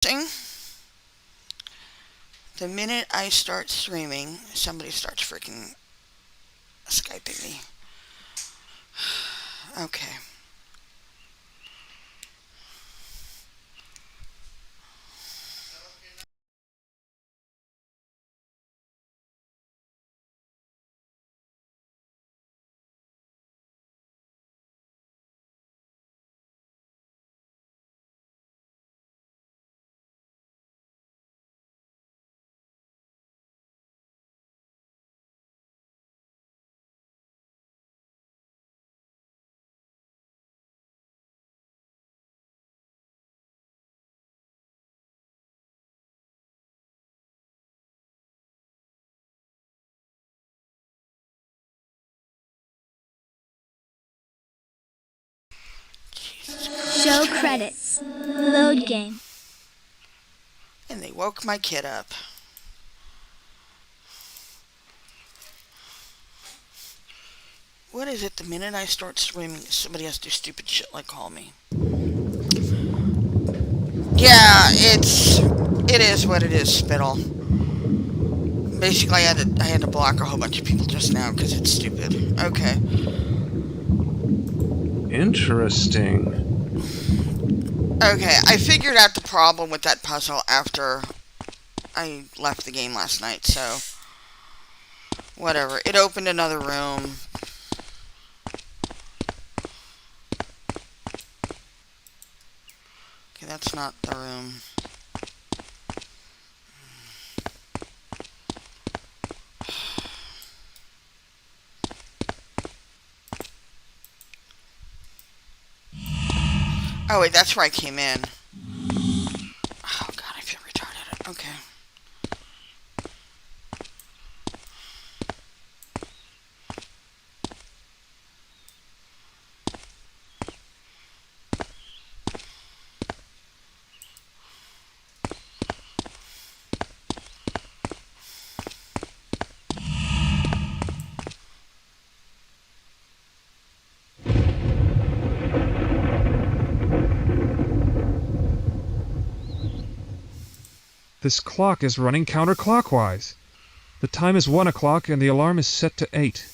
Thing. The minute I start streaming, somebody starts freaking Skyping me. Okay. Jesus Show Christ. credits. Load game. And they woke my kid up. What is it? The minute I start streaming, somebody has to do stupid shit like call me. Yeah, it is what it is, Spittle. Basically, I had to block a whole bunch of people just now because it's stupid. Okay. Interesting. Okay, I figured out the problem with that puzzle after I left the game last night, so whatever. It opened another room. Okay, that's not the room. Oh wait, that's where I came in. Oh god, I feel retarded. Okay. This clock is running counterclockwise. The time is 1 o'clock and the alarm is set to 8.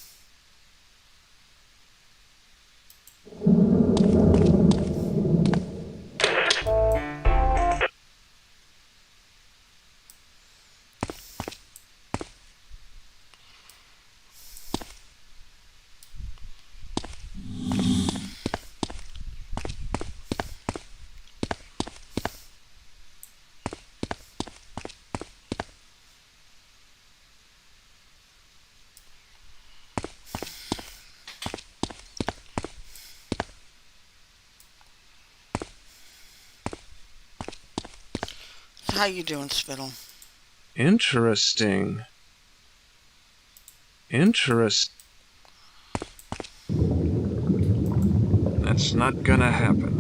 So how you doing, Spittle? Interesting. That's not gonna happen.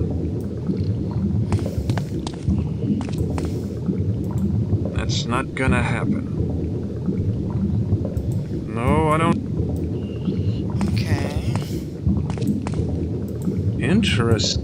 That's not gonna happen. No, I don't. Okay. Interest.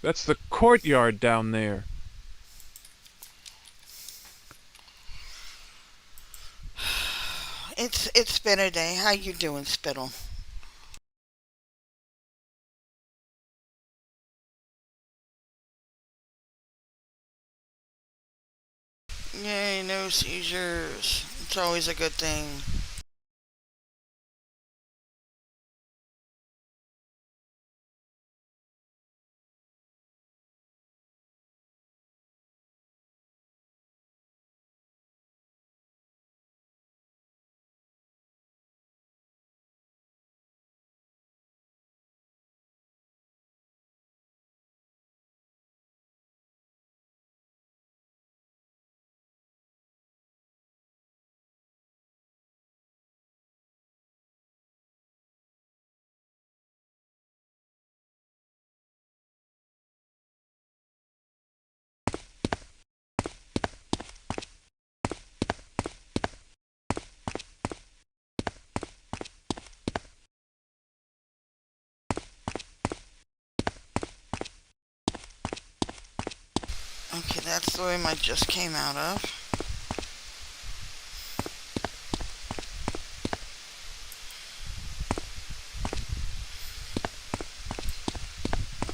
That's the courtyard down there. It's been a day. How you doing, Spittle? Yay, no seizures. It's always a good thing. that's the room I just came out of.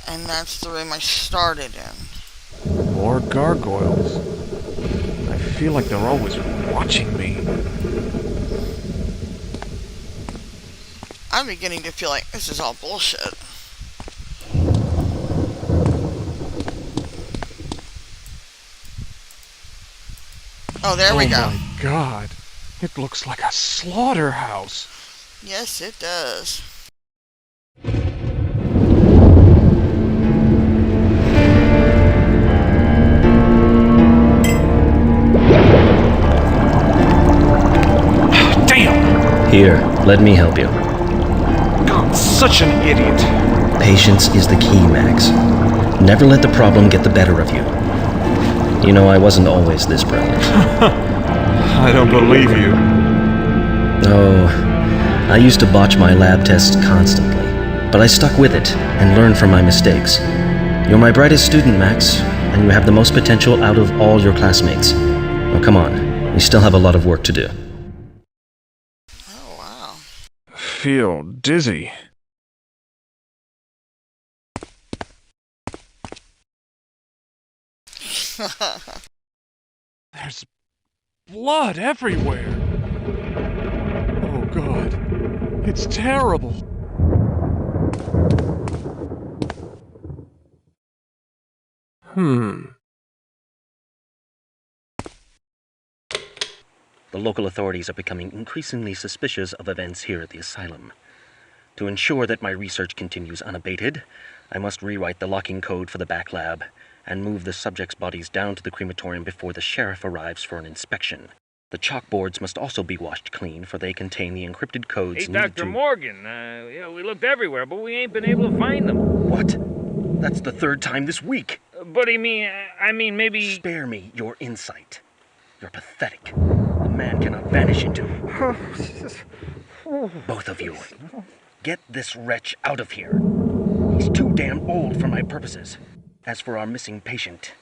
And that's the room I started in. More gargoyles. I feel like they're always watching me. I'm beginning to feel like this is all bullshit. Oh, there we go. Oh my god. It looks like a slaughterhouse. Yes, it does. Damn! Here, let me help you. I'm such an idiot. Patience is the key, Max. Never let the problem get the better of you. You know, I wasn't always this brilliant. I don't believe you. Oh, I used to botch my lab tests constantly, but I stuck with it and learned from my mistakes. You're my brightest student, Max, and you have the most potential out of all your classmates. Now come on, we still have a lot of work to do. Oh, wow. Feel dizzy. There's blood everywhere. Oh god. It's terrible. The local authorities are becoming increasingly suspicious of events here at the asylum. To ensure that my research continues unabated, I must rewrite the locking code for the back lab and move the subjects' bodies down to the crematorium before the sheriff arrives for an inspection. The chalkboards must also be washed clean, for they contain the encrypted codes Hey, needed Dr. to... Morgan, yeah, we looked everywhere, but we ain't been able to find them. What? That's the third time this week. But I mean, maybe... Spare me your insight. You're pathetic. A man cannot vanish into... Both of you. Get this wretch out of here. He's too damn old for my purposes. As for our missing patient,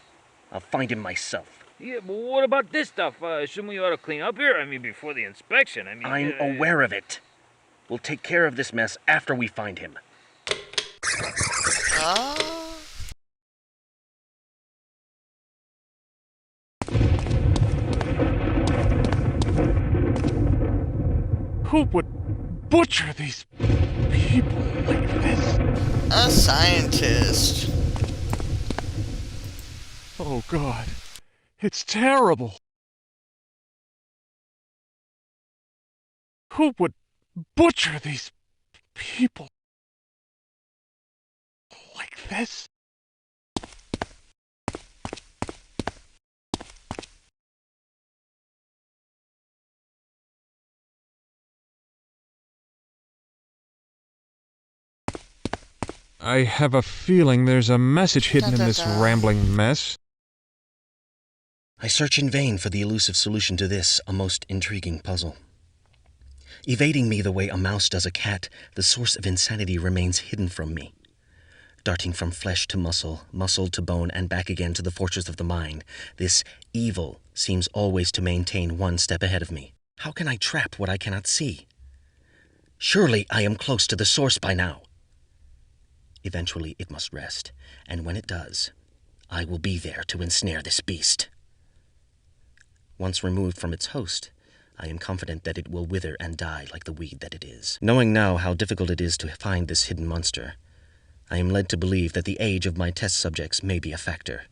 I'll find him myself. Yeah, but what about this stuff? Shouldn't we ought to clean up here? I mean, before the inspection, I'm aware of it. We'll take care of this mess after we find him. Who would butcher these people like this? A scientist. Oh god. It's terrible. Who would butcher these people like this? I have a feeling there's a message hidden in this rambling mess. I search in vain for the elusive solution to this, a most intriguing puzzle. Evading me the way a mouse does a cat, the source of insanity remains hidden from me. Darting from flesh to muscle, muscle to bone, and back again to the fortress of the mind, this evil seems always to maintain one step ahead of me. How can I trap what I cannot see? Surely I am close to the source by now. Eventually it must rest, and when it does, I will be there to ensnare this beast. Once removed from its host, I am confident that it will wither and die like the weed that it is. Knowing now how difficult it is to find this hidden monster, I am led to believe that the age of my test subjects may be a factor.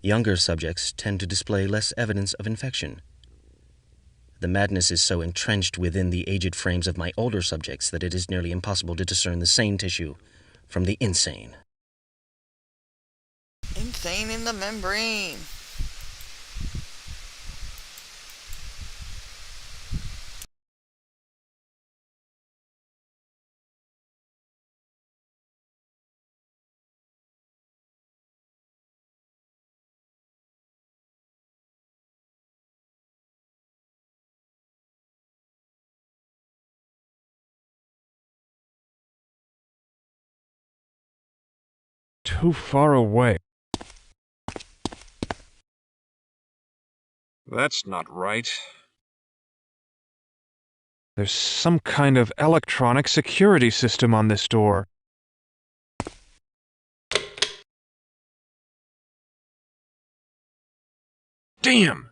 Younger subjects tend to display less evidence of infection. The madness is so entrenched within the aged frames of my older subjects that it is nearly impossible to discern the sane tissue from the insane. Insane in the membrane. Too far away. That's not right. There's some kind of electronic security system on this door. Damn!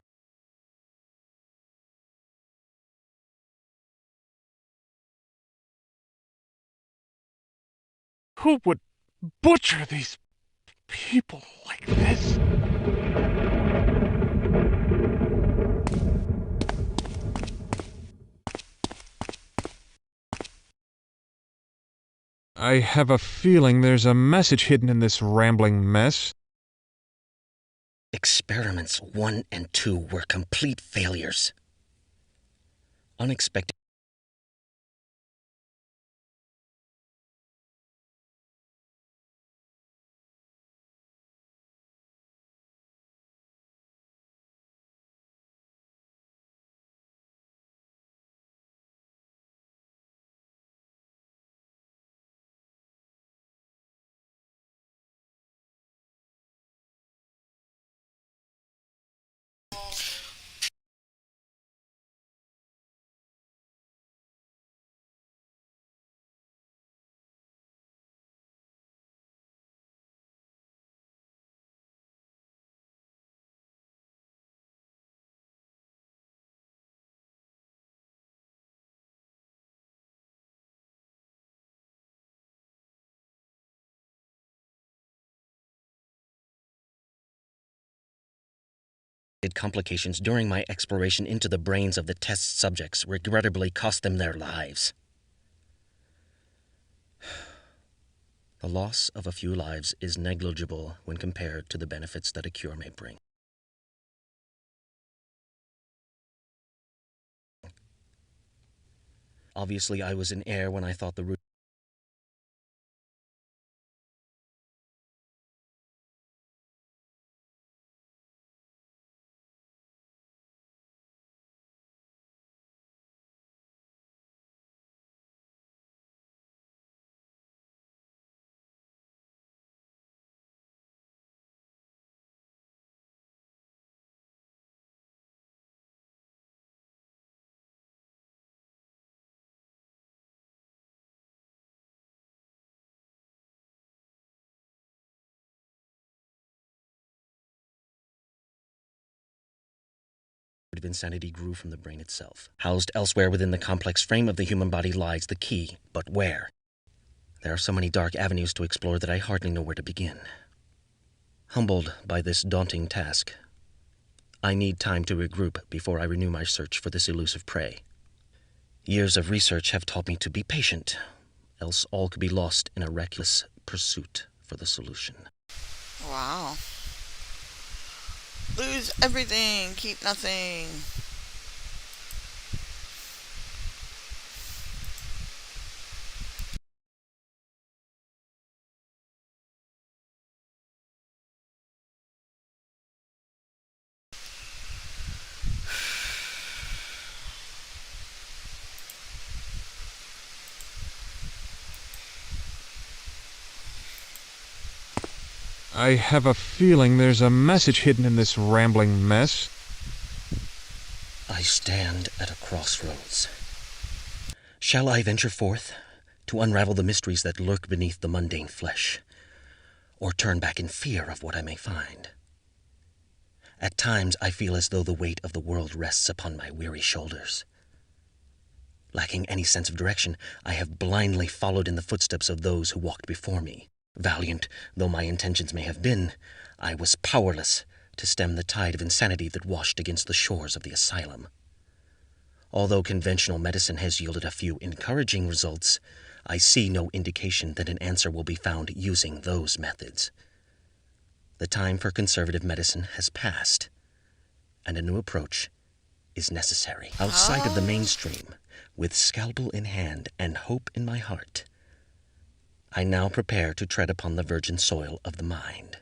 Who would butcher these people like this? I have a feeling there's a message hidden in this rambling mess. Experiments 1 and 2 were complete failures. Unexpected. Complications during my exploration into the brains of the test subjects regrettably cost them their lives. The loss of a few lives is negligible when compared to the benefits that a cure may bring. Obviously, I was in error when I thought the root of insanity grew from the brain itself. Housed elsewhere within the complex frame of the human body lies the key, but where? There are so many dark avenues to explore that I hardly know where to begin. Humbled by this daunting task, I need time to regroup before I renew my search for this elusive prey. Years of research have taught me to be patient, else all could be lost in a reckless pursuit for the solution. Wow. Lose everything, keep nothing. I have a feeling there's a message hidden in this rambling mess. I stand at a crossroads. Shall I venture forth to unravel the mysteries that lurk beneath the mundane flesh, or turn back in fear of what I may find? At times I feel as though the weight of the world rests upon my weary shoulders. Lacking any sense of direction, I have blindly followed in the footsteps of those who walked before me. Valiant though my intentions may have been, I was powerless to stem the tide of insanity that washed against the shores of the asylum. Although conventional medicine has yielded a few encouraging results, I see no indication that an answer will be found using those methods. The time for conservative medicine has passed, and a new approach is necessary. Outside of the mainstream, with scalpel in hand and hope in my heart, I now prepare to tread upon the virgin soil of the mind.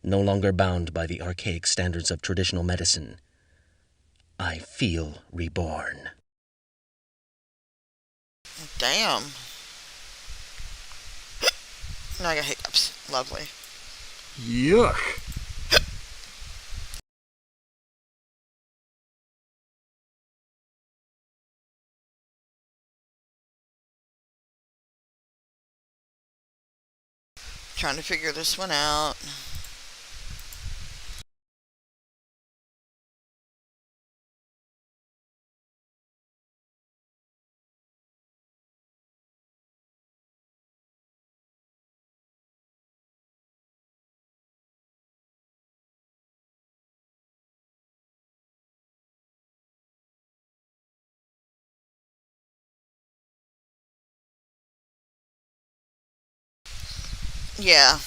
No longer bound by the archaic standards of traditional medicine, I feel reborn. Damn. Now I got hiccups. Lovely. Yuck! trying to figure this one out. Yeah.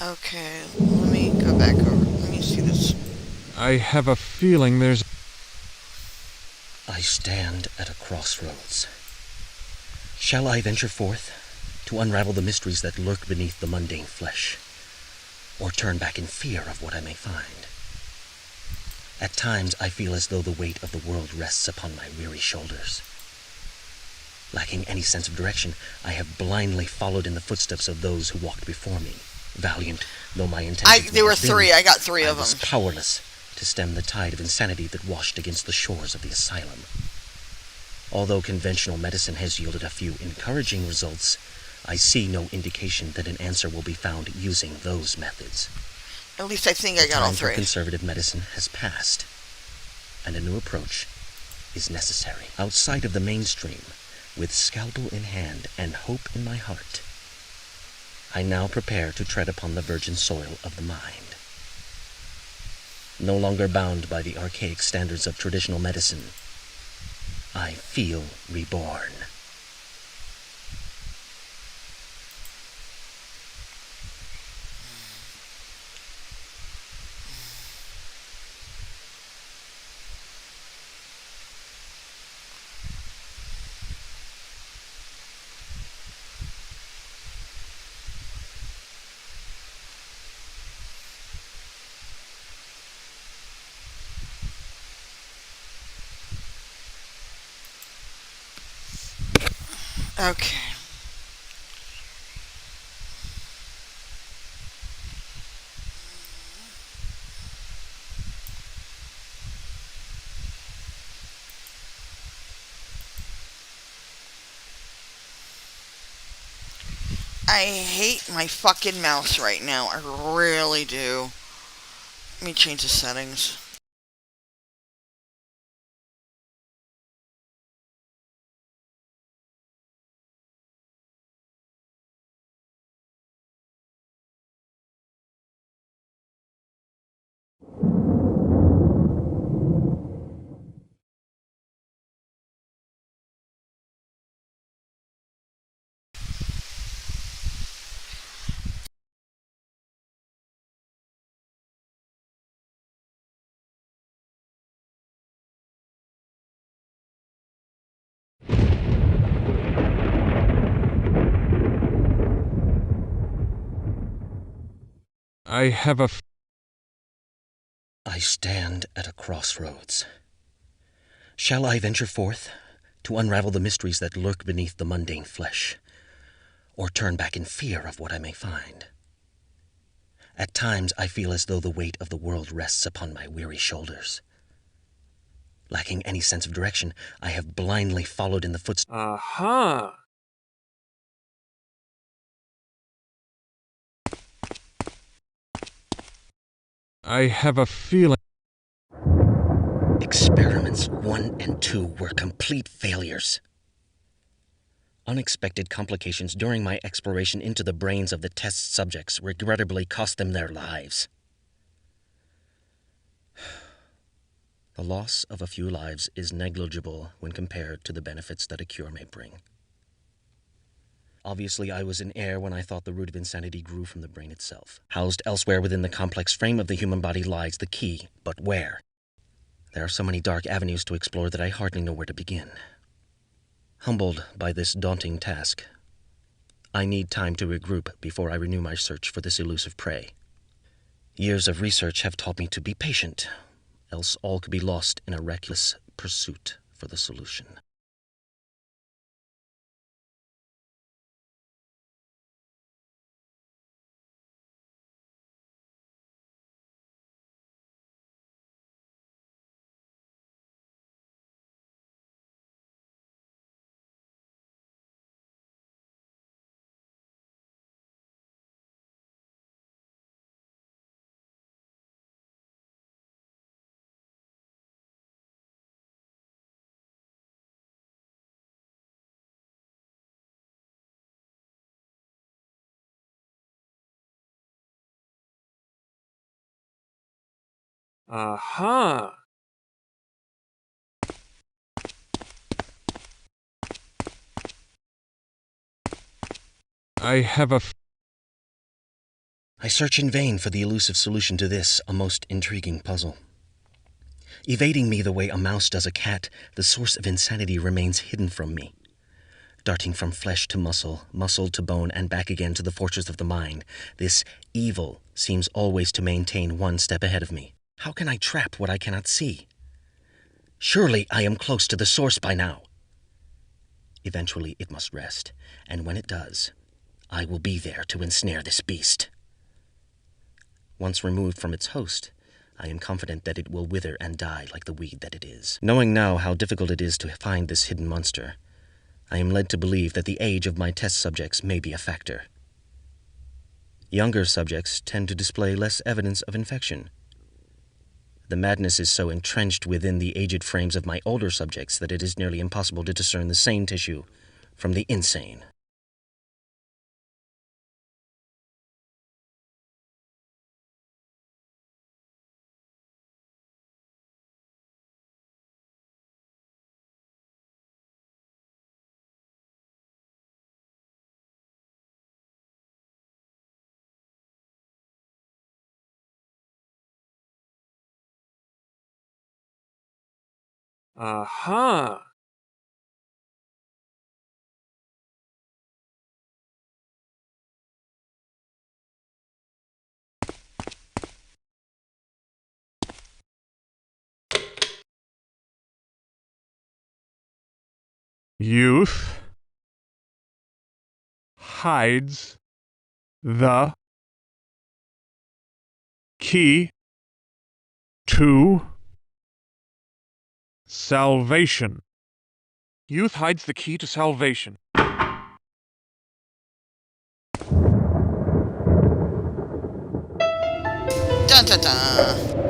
Okay, let me go back over. Let me see this. I have a feeling there's... I stand at a crossroads. Shall I venture forth to unravel the mysteries that lurk beneath the mundane flesh, or turn back in fear of what I may find? At times I feel as though the weight of the world rests upon my weary shoulders. Lacking any sense of direction, I have blindly followed in the footsteps of those who walked before me. Valiant though my intentions There may were have been, three. I got three I of was them. powerless to stem the tide of insanity that washed against the shores of the asylum. Although conventional medicine has yielded a few encouraging results, I see no indication that an answer will be found using those methods. At least I think I The got all time for three. conservative medicine has passed, and a new approach is necessary. Outside of the mainstream, with scalpel in hand and hope in my heart, I now prepare to tread upon the virgin soil of the mind. No longer bound by the archaic standards of traditional medicine, I feel reborn. Okay. I hate my fucking mouse right now. I really do. Let me change the settings. I have a... I stand at a crossroads. Shall I venture forth to unravel the mysteries that lurk beneath the mundane flesh, or turn back in fear of what I may find? At times I feel as though the weight of the world rests upon my weary shoulders. Lacking any sense of direction, I have blindly followed in the footsteps. Aha! I have a feeling... Experiments 1 and 2 were complete failures. Unexpected complications during my exploration into the brains of the test subjects regrettably cost them their lives. The loss of a few lives is negligible when compared to the benefits that a cure may bring. Obviously, I was in error when I thought the root of insanity grew from the brain itself. Housed elsewhere within the complex frame of the human body lies the key, but where? There are so many dark avenues to explore that I hardly know where to begin. Humbled by this daunting task, I need time to regroup before I renew my search for this elusive prey. Years of research have taught me to be patient, else all could be lost in a reckless pursuit for the solution. Aha! I have a I search in vain for the elusive solution to this, a most intriguing puzzle. Evading me the way a mouse does a cat, the source of insanity remains hidden from me. Darting from flesh to muscle, muscle to bone, and back again to the fortress of the mind, this evil seems always to maintain one step ahead of me. How can I trap what I cannot see? Surely I am close to the source by now. Eventually it must rest, and when it does, I will be there to ensnare this beast. Once removed from its host, I am confident that it will wither and die like the weed that it is. Knowing now how difficult it is to find this hidden monster, I am led to believe that the age of my test subjects may be a factor. Younger subjects tend to display less evidence of infection. The madness is so entrenched within the aged frames of my older subjects that it is nearly impossible to discern the sane tissue from the insane. Aha! youth hides the key to salvation. Youth hides the key to salvation. Dun dun dun.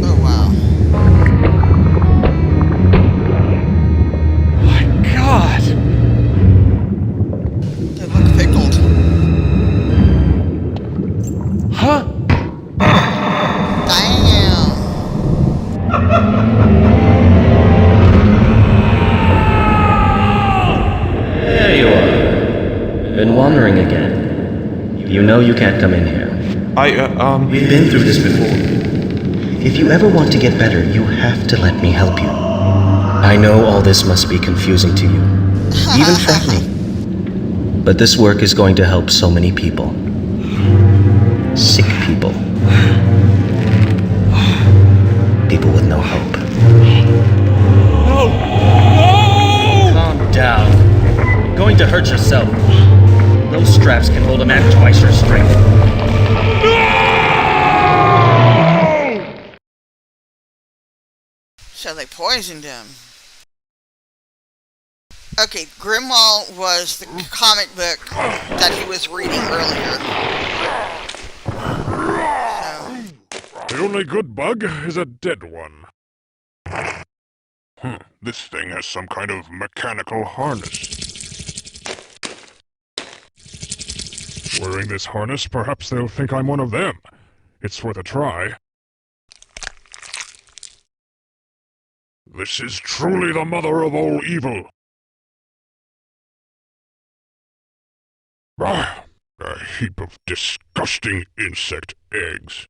Oh wow. My God! They look pickled. Huh? Damn. There you are. Been wandering again. You know you can't come in here. We've been through this before. If you ever want to get better, you have to let me help you. I know all this must be confusing to you, even frightening. But this work is going to help so many people. Sick people. People with no hope. Calm down. You're going to hurt yourself. Those straps can hold a man twice your strength. So they poisoned him. Okay, Grimwall was the comic book that he was reading earlier. So, The only good bug is a dead one. This thing has some kind of mechanical harness. Wearing this harness, perhaps they'll think I'm one of them. It's worth a try. This is truly the mother of all evil. Ah, a heap of disgusting insect eggs.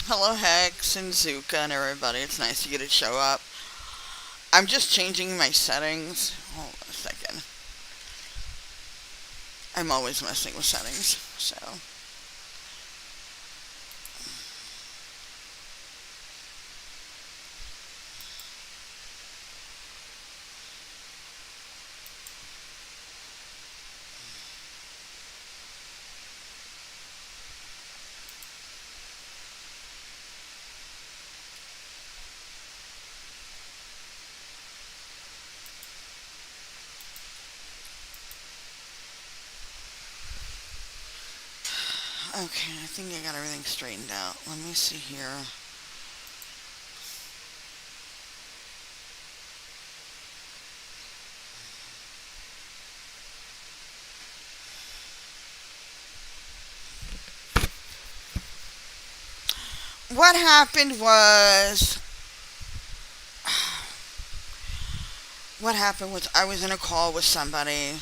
Hello, Hex and Zuka and everybody. It's nice you get to show up. I'm just changing my settings. Hold on a second. I'm always messing with settings, so. Okay, I think I got everything straightened out. Let me see here. What happened was... What happened was I was in a call with somebody,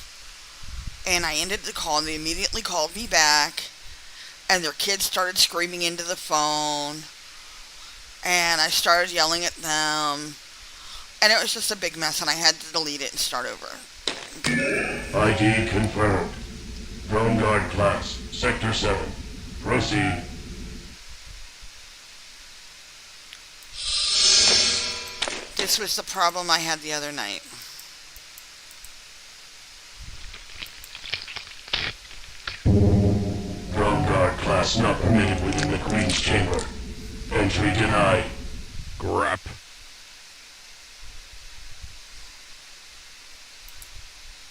and I ended the call, and they immediately called me back, and their kids started screaming into the phone, and I started yelling at them, and it was just a big mess, and I had to delete it and start over. ID confirmed. Drone Guard class, Sector 7. Proceed. This was the problem I had the other night. Drone Guard class not permitted within the Queen's chamber. Entry denied. Grap.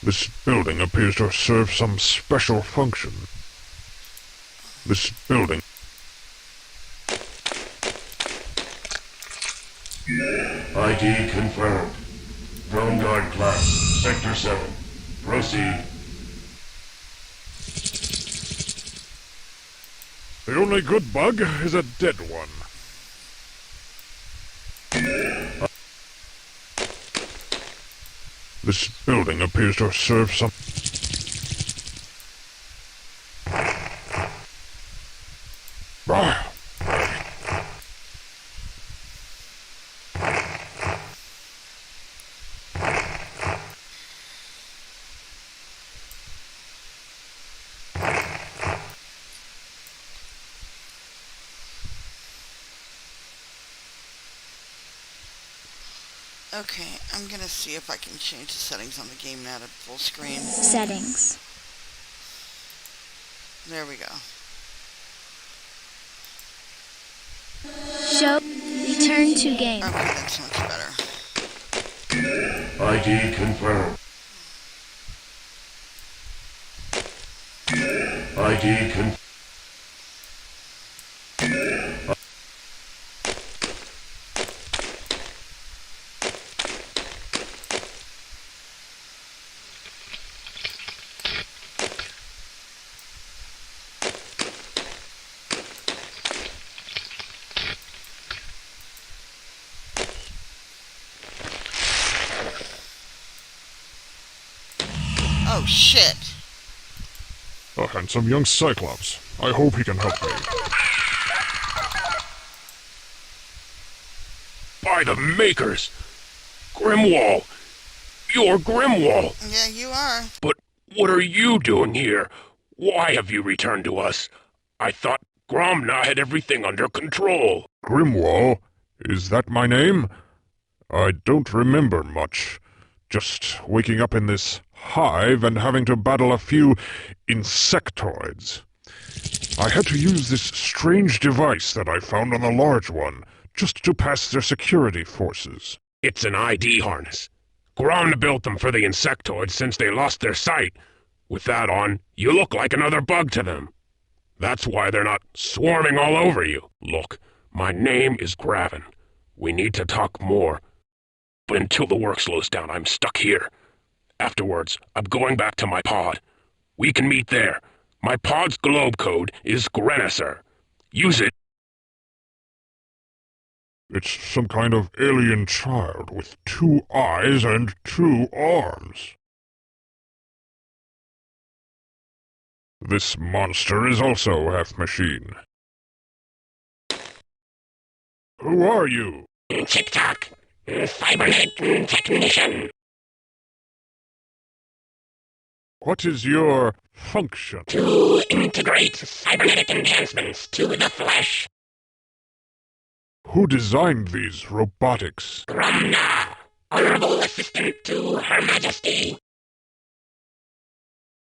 This building appears to serve some special function. This building... ID confirmed. Drone Guard class, Sector 7. Proceed. The only good bug is a dead one. This building appears to serve some... Ah. Okay, I'm gonna see if I can change the settings on the game now to full screen. Settings. There we go. Show. Return to game. Okay, that's much better. ID confirmed. ID confirmed. Oh, shit. A handsome young Cyclops. I hope he can help me. By the makers! Grimwall! You're Grimwall! Yeah, you are. But what are you doing here? Why have you returned to us? I thought Gromna had everything under control. Grimwall? Is that my name? I don't remember much. Just waking up in this hive and having to battle a few insectoids. I had to use this strange device that I found on the large one, just to pass their security forces. It's an ID harness. Grom built them for the insectoids since they lost their sight. With that on, you look like another bug to them. That's why they're not swarming all over you. Look, my name is Graven. We need to talk more. But until the work slows down, I'm stuck here. Afterwards, I'm going back to my pod. We can meet there. My pod's globe code is Grenisser. Use it. It's some kind of alien child with 2 eyes and 2 arms. This monster is also half machine. Who are you? TikTok. Cybernetic technician. What is your function? To integrate cybernetic enhancements to the flesh. Who designed these robotics? Gromna, honorable assistant to Her Majesty.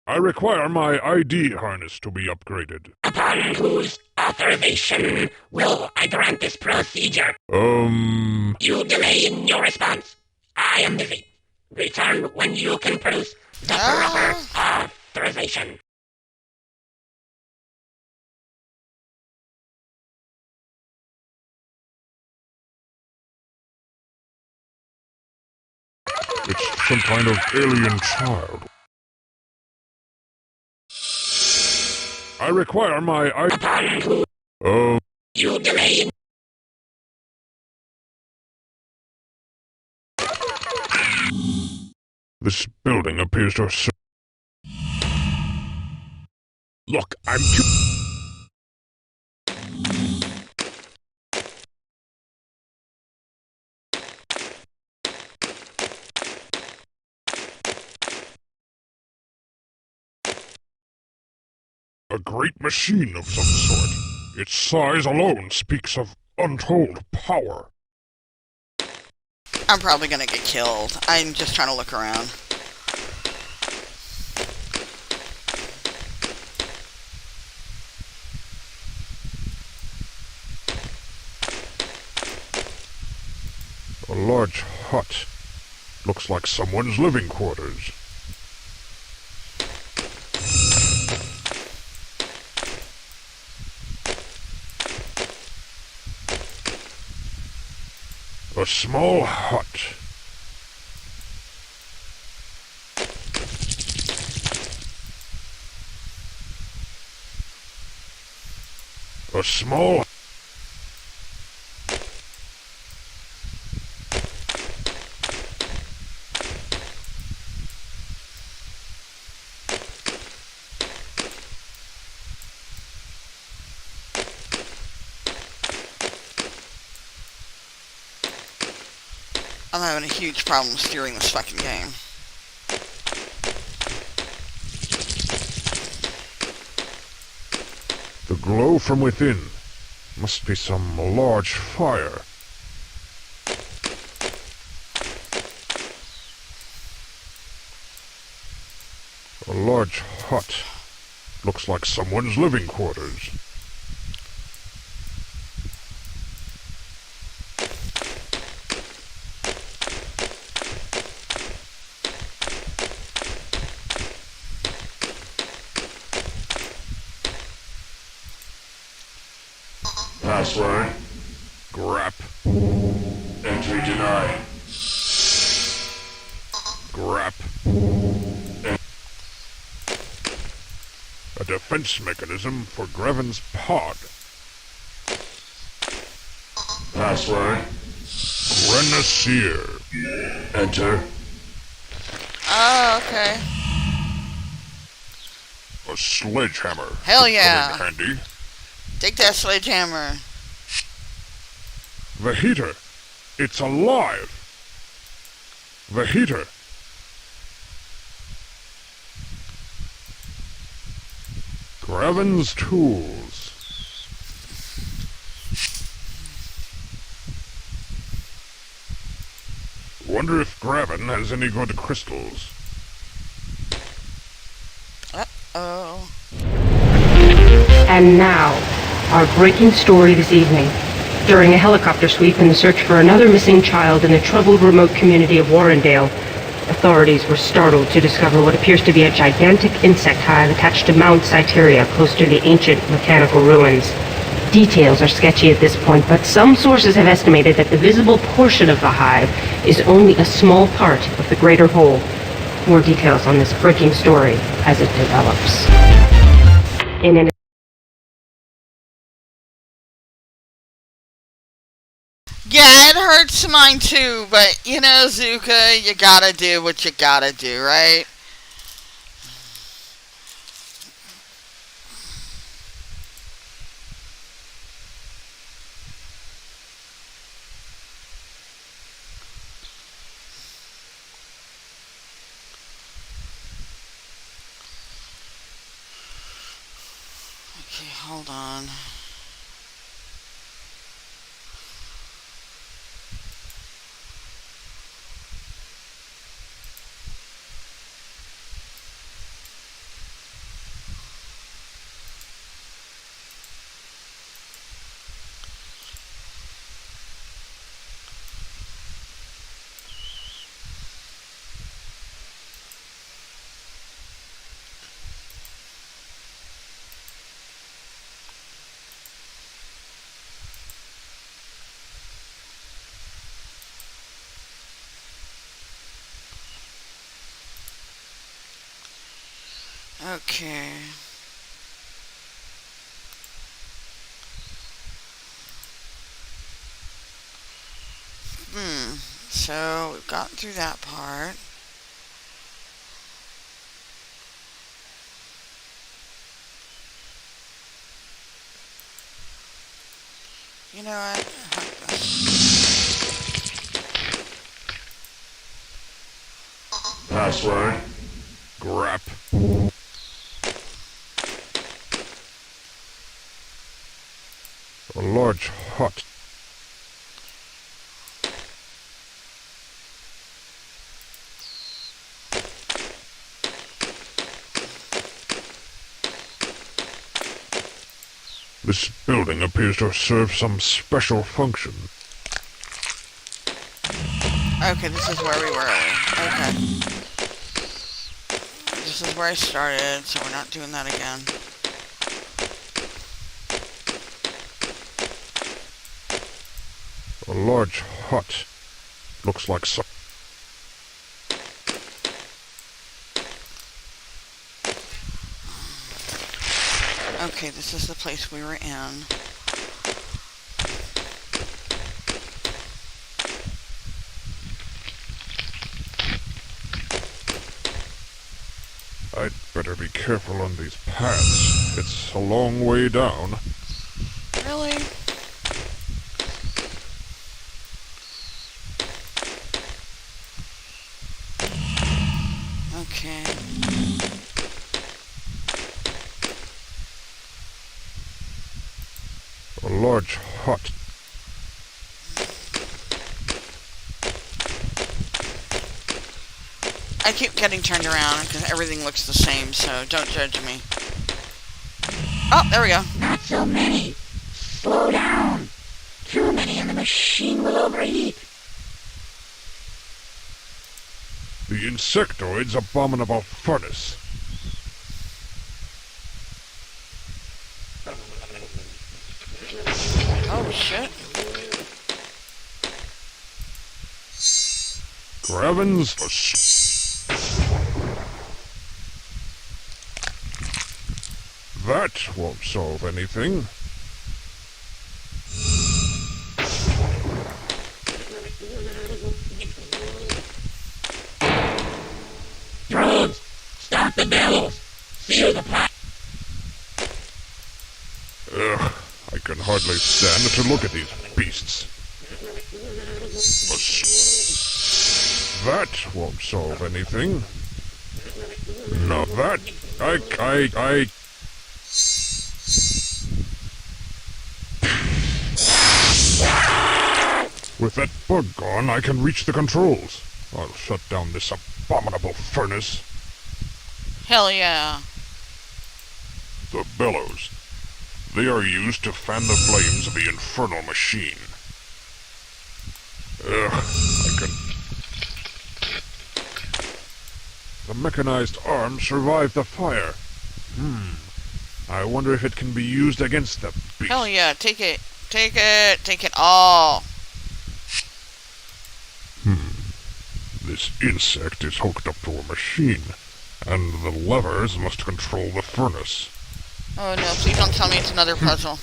I require my ID harness to be upgraded. Upon whose authorization will I grant this procedure? You delay in your response. I am busy. Return when you can produce the proper authorization. It's some kind of alien child. I require my ID. You delay. This building appears to have... Look, I'm too... A great machine of some sort. Its size alone speaks of untold power. I'm probably gonna get killed. I'm just trying to look around. A large hut. Looks like someone's living quarters. A small hut. A small... I'm having a huge problem steering this fucking game. The glow from within must be some large fire. A large hut. Looks like someone's living quarters. Password. Grap. Entry denied. Grap. A defense mechanism for Greven's pod. Password. Grenadier. Enter. Oh, okay. A sledgehammer. Hell could yeah. come in handy. Take that sledgehammer. The heater. It's alive. The heater. Graven's tools. Wonder if Graven has any good crystals. Uh-oh. And now, our breaking story this evening. During a helicopter sweep in the search for another missing child in the troubled remote community of Warrendale, Authorities were startled to discover what appears to be a gigantic insect hive attached to Mount Sanitarium, close to the ancient mechanical ruins. Details are sketchy at this point, but some sources have estimated that the visible portion of the hive is only a small part of the greater whole. More details on this breaking story as it develops. In an Yeah, it hurts mine too, but you know, Zuka, you gotta do what you gotta do, right? Okay, hold on. Okay. So we've gotten through that part. You know what? Password. Grap. A large hut. This building appears to serve some special function. Okay, this is where we were. Okay. This is where I started, so we're not doing that again. A large hut. Looks like some... Okay, this is the place we were in. I'd better be careful on these paths. It's a long way down. Really? Okay. A large hut. I keep getting turned around because everything looks the same, so don't judge me. Oh, there we go. Not so many. Slow down. Too many and the machine will overheat. The insectoid's abominable furnace. Oh, shit. Graven's... That won't solve anything. Drones, stop the bellows. Seal the pipe. Ugh, I can hardly stand to look at these beasts. That won't solve anything. No, that... I... With that bug gone, I can reach the controls. I'll shut down this abominable furnace. Hell yeah. The bellows. They are used to fan the flames of the infernal machine. Ugh, I can... The mechanized arm survived the fire. I wonder if it can be used against the beast. Hell yeah, take it. Take it. Take it all. This insect is hooked up to a machine, and the levers must control the furnace. Oh no, please don't tell me it's another puzzle.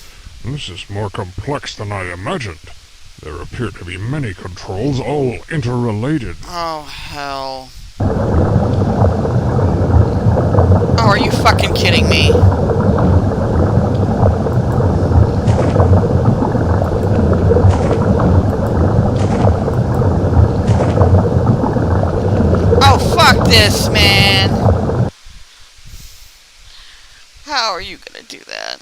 This is more complex than I imagined. There appear to be many controls, all interrelated. Oh, hell. Oh, are you fucking kidding me? Oh, fuck this, man. How are you gonna do that?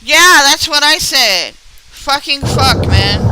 Yeah, that's what I said. Fucking fuck, man.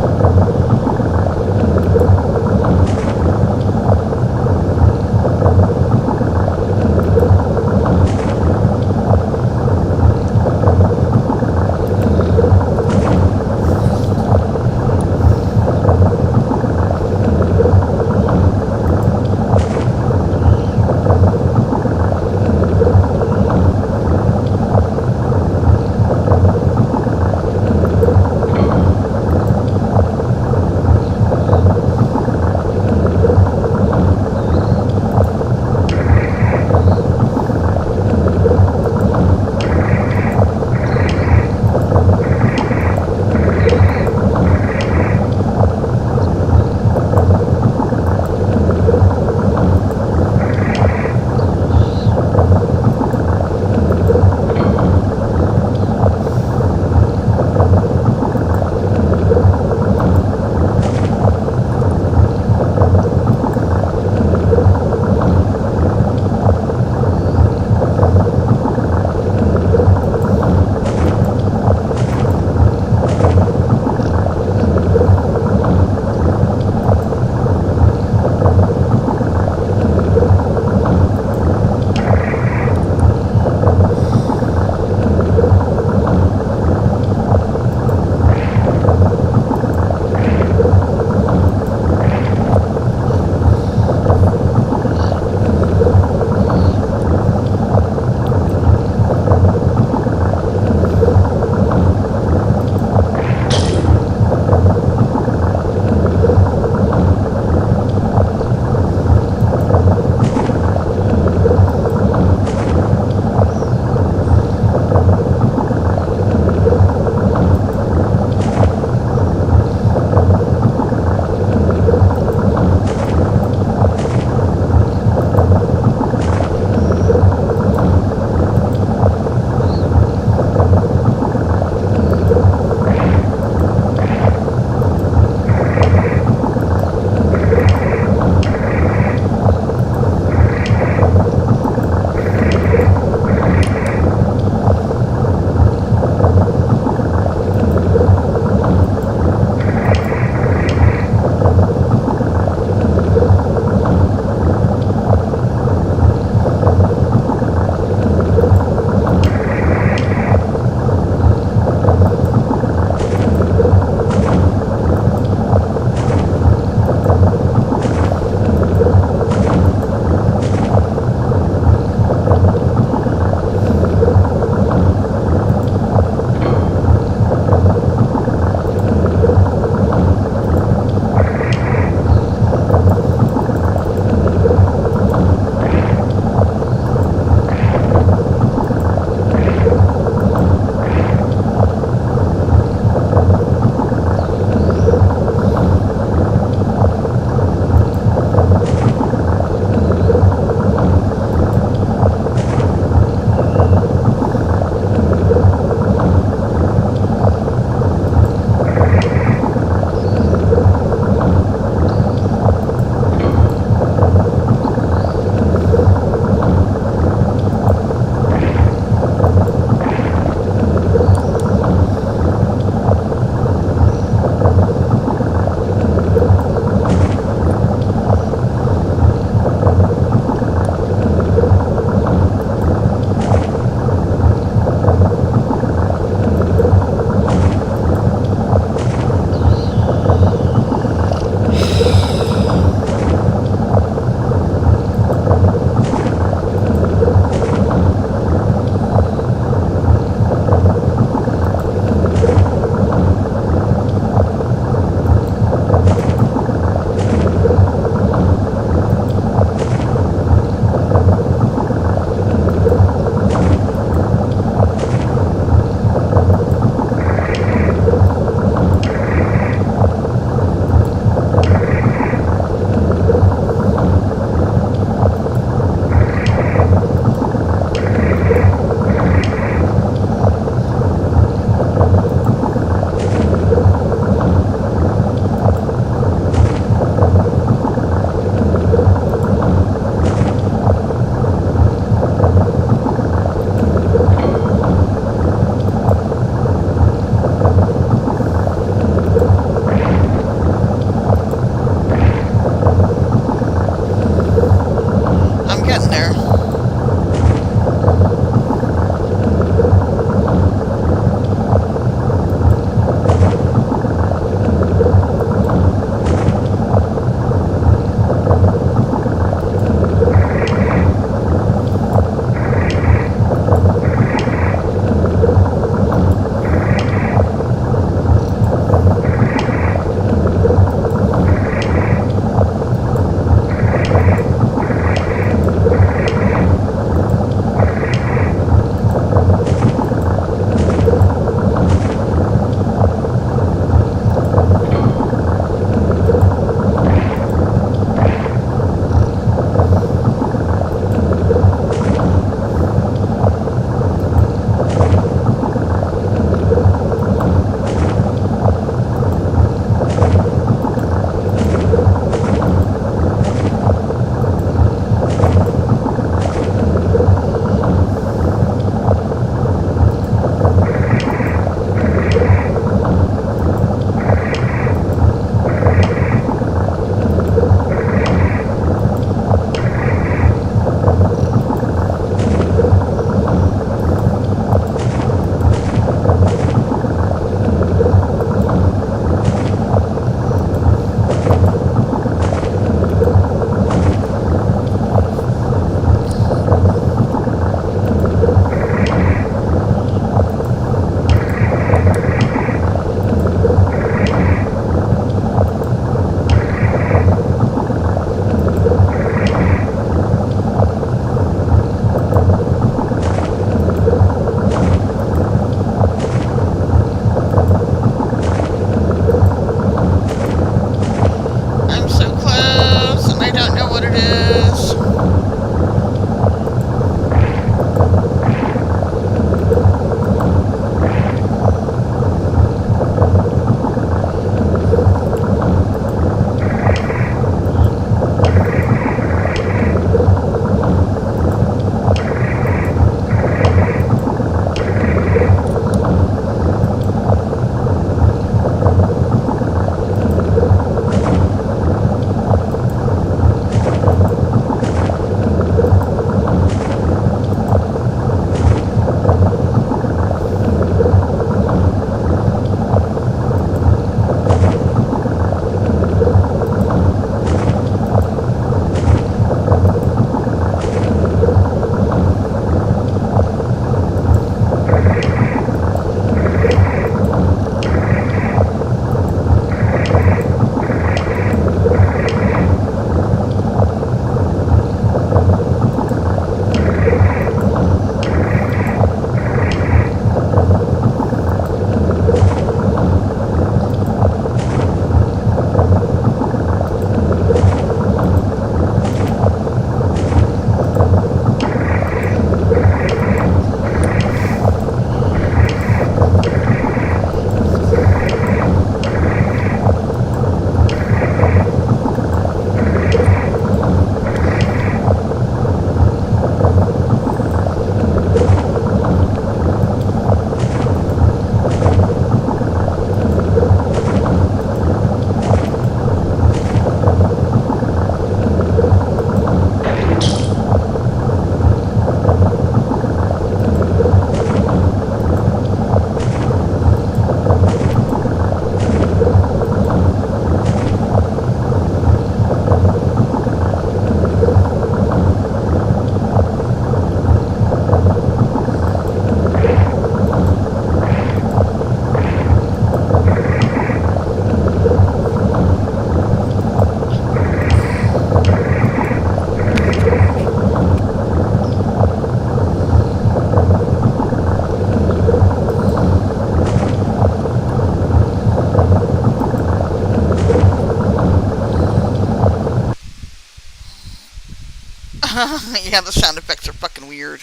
Yeah, the sound effects are fucking weird.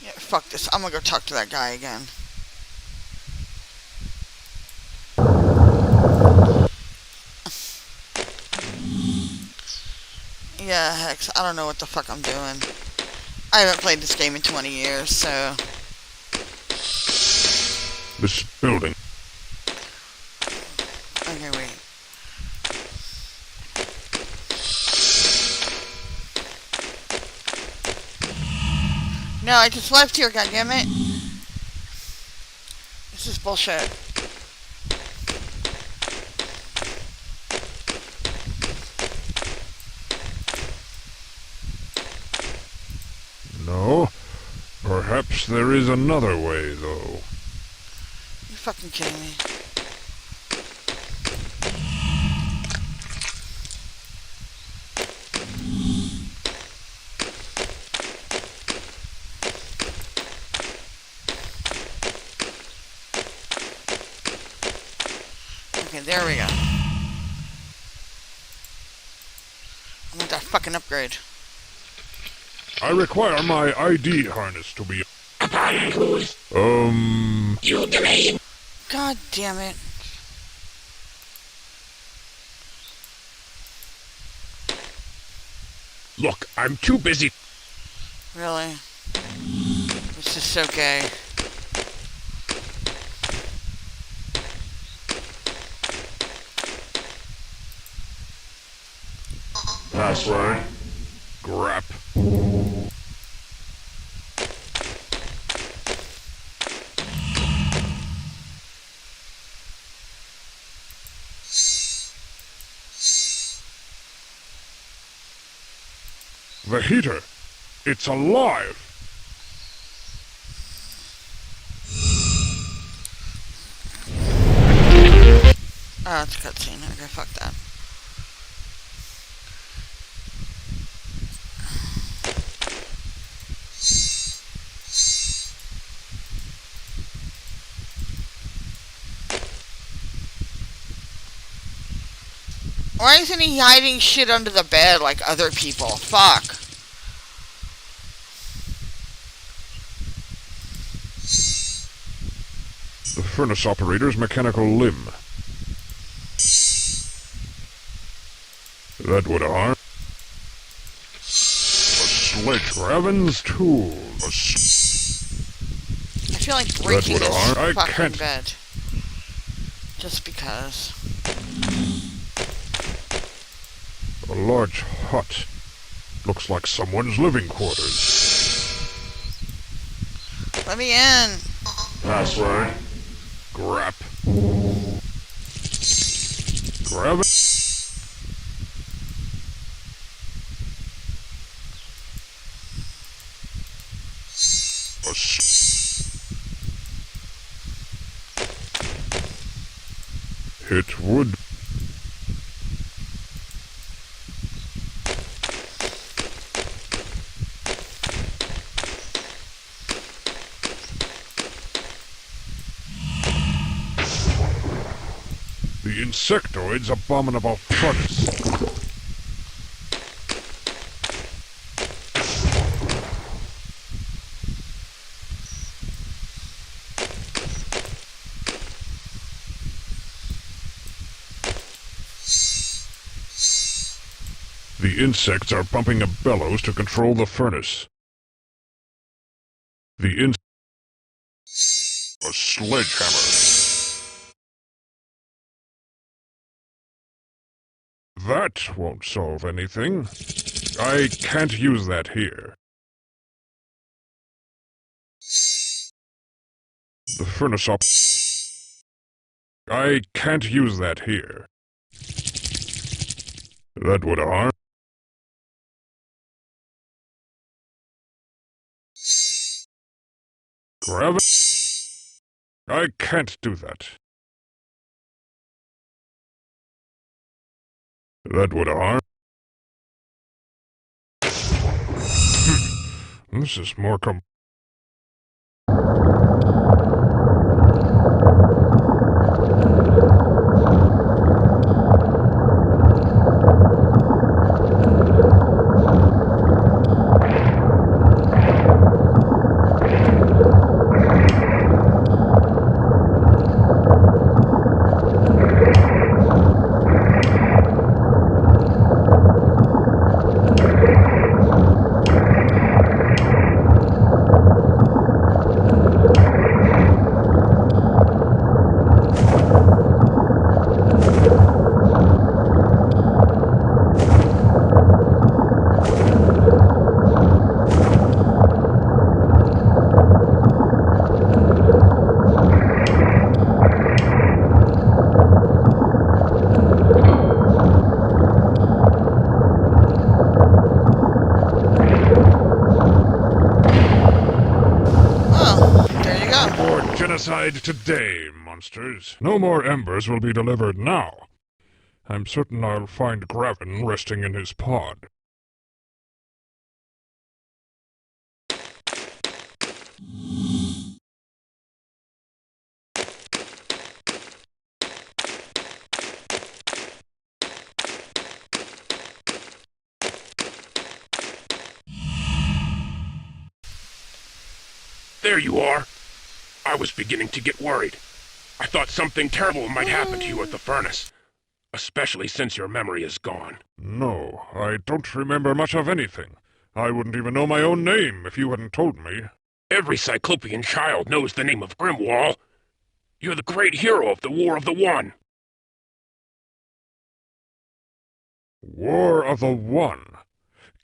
Yeah, fuck this. I'm gonna go talk to that guy again. Yeah, Hex, I don't know what the fuck I'm doing. I haven't played this game in 20 years, so... This building. Okay, wait. No, I just left here, goddammit. This is bullshit. No. Perhaps there is another way, though. You fucking kidding me? Okay, there we go. I want that fucking upgrade. I require my ID harness to be... You delay. God damn it. Look, I'm too busy. Really? This is so gay. Password. Grap. The heater. It's alive. Oh, it's a cutscene. Okay, fuck that. Why isn't he hiding shit under the bed like other people? Fuck. The furnace operator's mechanical limb. That would harm. A sledge Raven's tool. I feel like breaking would this harm. I fucking can't. bed. Just because. A large hut. Looks like someone's living quarters. Let me in. Password. Grap. Grab it. It would. The insectoid's abominable furnace. The insects are pumping a bellows to control the furnace. A sledgehammer. That won't solve anything. I can't use that here. The furnace op... I can't use that here. That would harm. Gravity? I can't do that. That would harm. This is more genocide today, monsters. No more embers will be delivered now. I'm certain I'll find Gravin resting in his pod. There you are. I was beginning to get worried. I thought something terrible might happen to you at the furnace, especially since your memory is gone. No, I don't remember much of anything. I wouldn't even know my own name if you hadn't told me. Every Cyclopean child knows the name of Grimwall. You're the great hero of the War of the One. War of the One?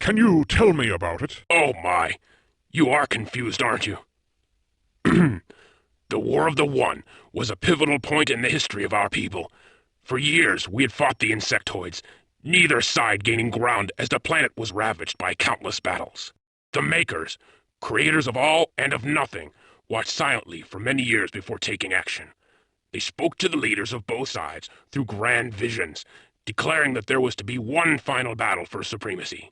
Can you tell me about it? Oh my. You are confused, aren't you? The War of the One was a pivotal point in the history of our people. For years, we had fought the insectoids, neither side gaining ground as the planet was ravaged by countless battles. The Makers, creators of all and of nothing, watched silently for many years before taking action. They spoke to the leaders of both sides through grand visions, declaring that there was to be one final battle for supremacy.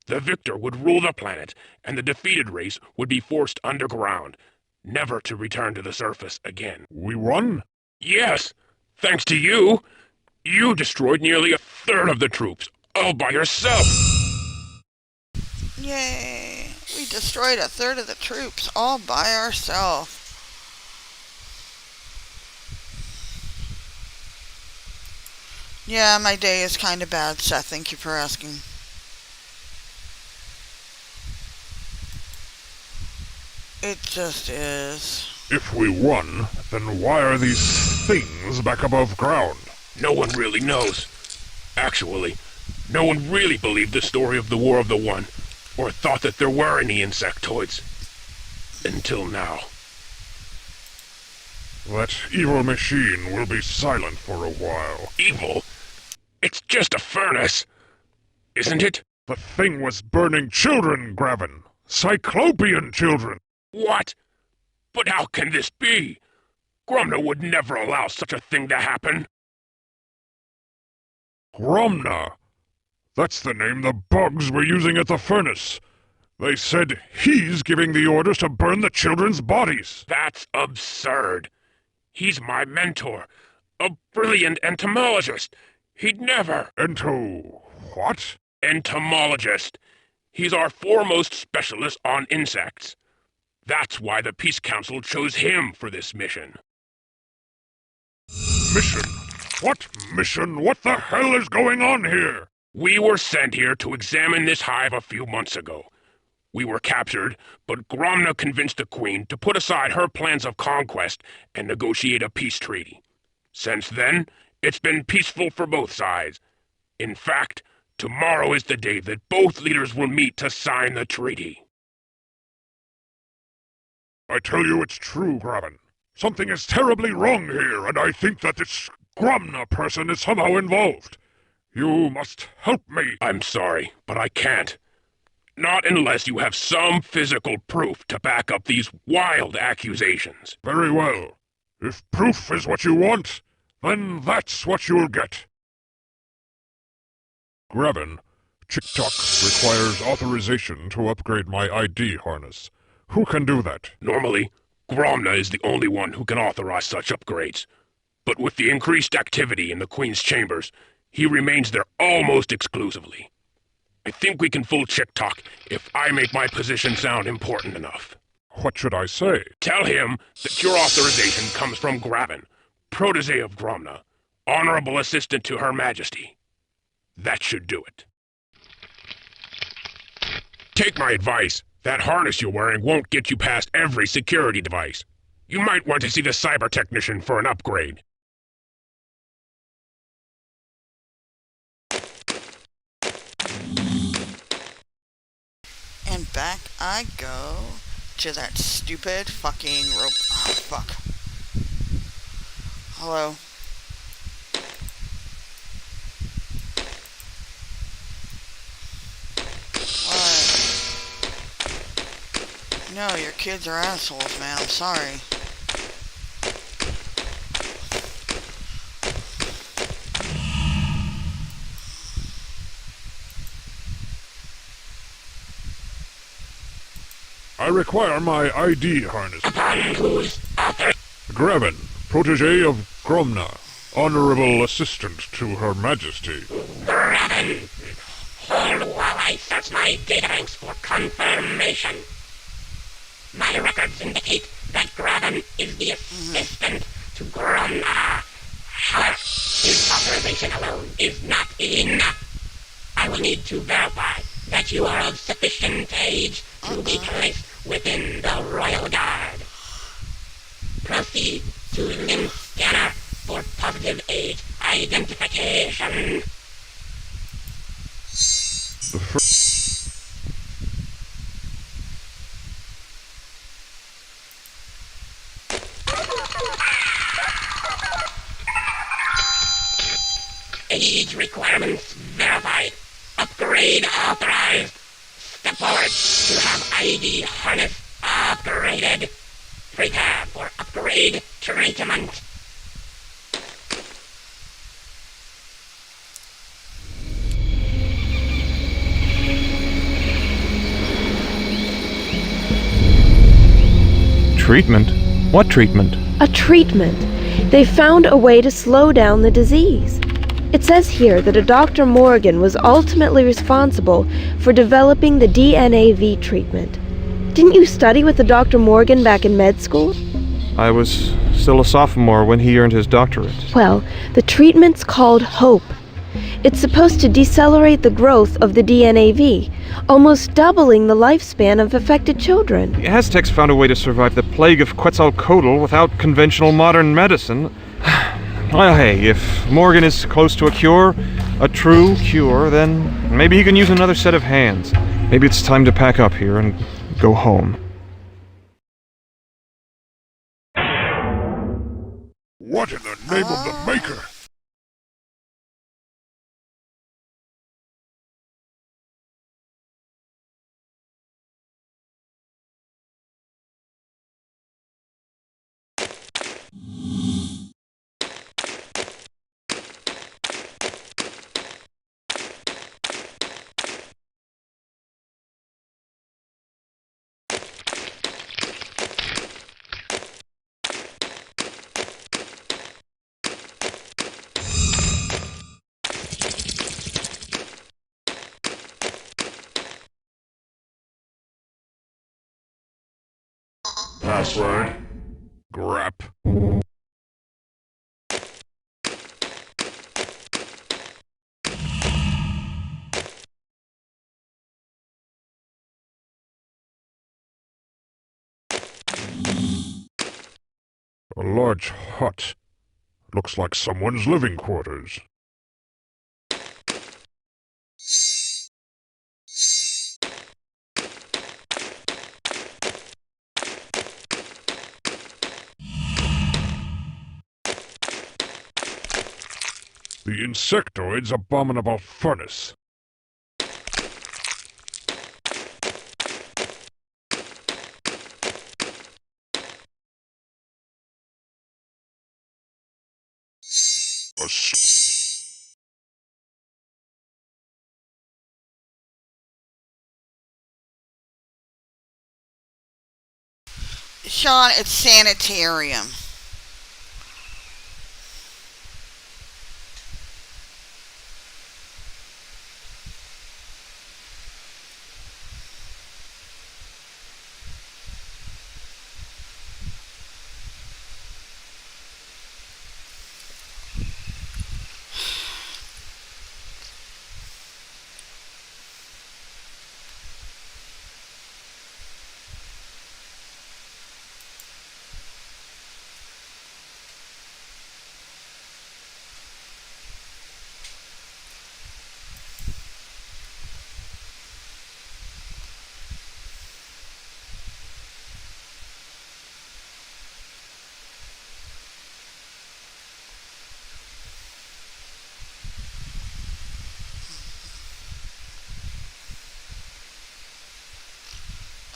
The victor would rule the planet, and the defeated race would be forced underground, never to return to the surface again. We won? Yes, thanks to you. You destroyed nearly a third of the troops, all by yourself. Yay! We destroyed a third of the troops all by ourselves. Yeah, my day is kind of bad, Seth. Thank you for asking. It just is. If we won, then why are these things back above ground? No one really knows. Actually, no one really believed the story of the War of the One, or thought that there were any insectoids. Until now. That evil machine will be silent for a while. Evil? It's just a furnace, isn't it? The thing was burning children, Gravin. Cyclopean children. What? But how can this be? Gromna would never allow such a thing to happen. Gromna? That's the name the bugs were using at the furnace. They said he's giving the orders to burn the children's bodies. That's absurd. He's my mentor, a brilliant entomologist. He'd never... What? Entomologist. He's our foremost specialist on insects. That's why the Peace Council chose him for this mission. Mission? What mission? What the hell is going on here? We were sent here to examine this hive a few months ago. We were captured, but Gromna convinced the Queen to put aside her plans of conquest and negotiate a peace treaty. Since then, it's been peaceful for both sides. In fact, tomorrow is the day that both leaders will meet to sign the treaty. I tell you it's true, Graven. Something is terribly wrong here, and I think that this Gromna person is somehow involved. You must help me. I'm sorry, but I can't. Not unless you have some physical proof to back up these wild accusations. Very well. If proof is what you want, then that's what you'll get. Graven, Chick-Tock requires authorization to upgrade my ID harness. Who can do that? Normally, Gromna is the only one who can authorize such upgrades. But with the increased activity in the Queen's chambers, he remains there almost exclusively. I think we can fool Chick-Tock if I make my position sound important enough. What should I say? Tell him that your authorization comes from Graven, protege of Gromna, honorable assistant to Her Majesty. That should do it. Take my advice. That harness you're wearing won't get you past every security device. You might want to see the cyber technician for an upgrade. And back I go to that stupid fucking rope. Oh, fuck. Hello? What? No, your kids are assholes, man. I'm sorry. I require my ID harness. Graven, protege of Gromna, honorable assistant to Her Majesty. Graven! Hold while I search my databanks for confirmation. My records indicate that Graven is the assistant to Gromna. However, his authorization alone is not enough. I will need to verify that you are of sufficient age to be placed within the Royal Guard. Proceed to limb scanner for positive age identification. Age requirements verified. Upgrade authorized. Step forward to have ID harness upgraded. Prepare for upgrade treatment. Treatment? What treatment? A treatment. They found a way to slow down the disease. It says here that a Dr. Morgan was ultimately responsible for developing the DNAV treatment. Didn't you study with the Dr. Morgan back in med school? I was still a sophomore when he earned his doctorate. Well, the treatment's called HOPE. It's supposed to decelerate the growth of the DNAV, almost doubling the lifespan of affected children. The Aztecs found a way to survive the plague of Quetzalcoatl without conventional modern medicine. Well, hey, if Morgan is close to a cure, a true cure, then maybe he can use another set of hands. Maybe it's time to pack up here and go home. What in the name of the Maker? Password? Grap. A large hut. Looks like someone's living quarters. The insectoid's abominable furnace. Sean, it's Sanitarium.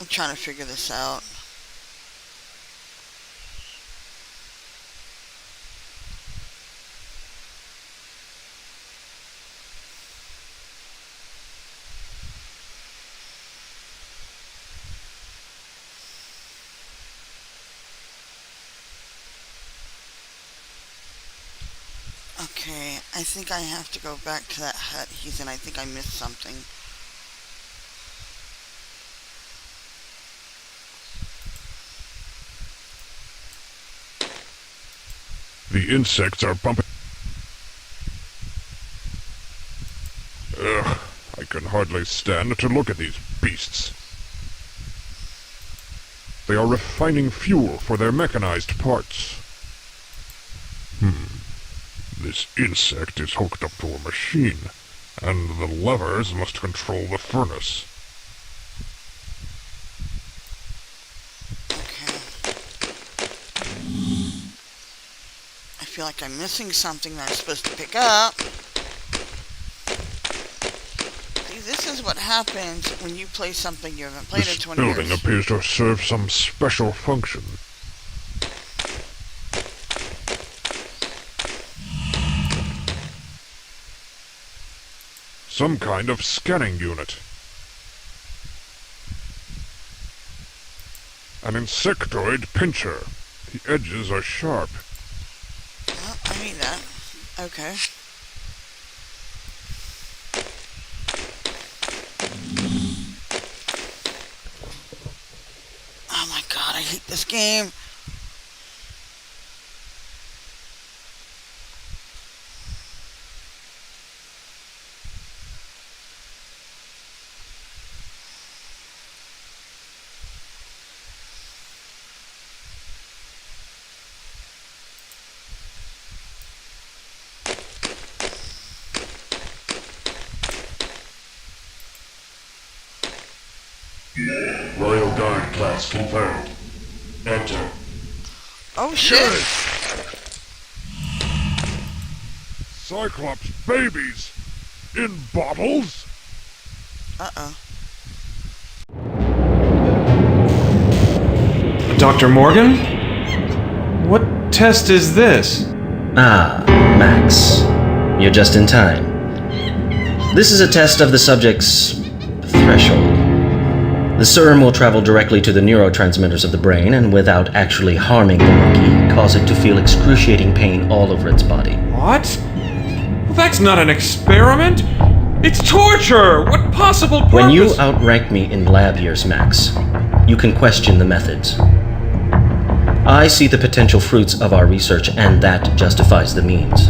I'm trying to figure this out. Okay, I think I have to go back to that hut he's in. I think I missed something. The insects are bumping. Ugh, I can hardly stand to look at these beasts. They are refining fuel for their mechanized parts. This insect is hooked up to a machine, and the levers must control the furnace. Okay. I feel like I'm missing something that I'm supposed to pick up. See, this is what happens when you play something you haven't played in This 20 building years. appears to serve some special function. Some kind of scanning unit. An insectoid pincher. The edges are sharp. Oh, I need that. Okay. Oh my god, I hate this game. Royal Guard class confirmed. Enter. Oh shit. Cyclops babies! In bottles? Uh-oh. Dr. Morgan? What test is this? Ah, Max. You're just in time. This is a test of the subject's threshold. The serum will travel directly to the neurotransmitters of the brain and without actually harming the monkey, cause it to feel excruciating pain all over its body. What? Well, that's not an experiment! It's torture! What possible purpose? When you outrank me in lab years, Max, you can question the methods. I see the potential fruits of our research, and that justifies the means.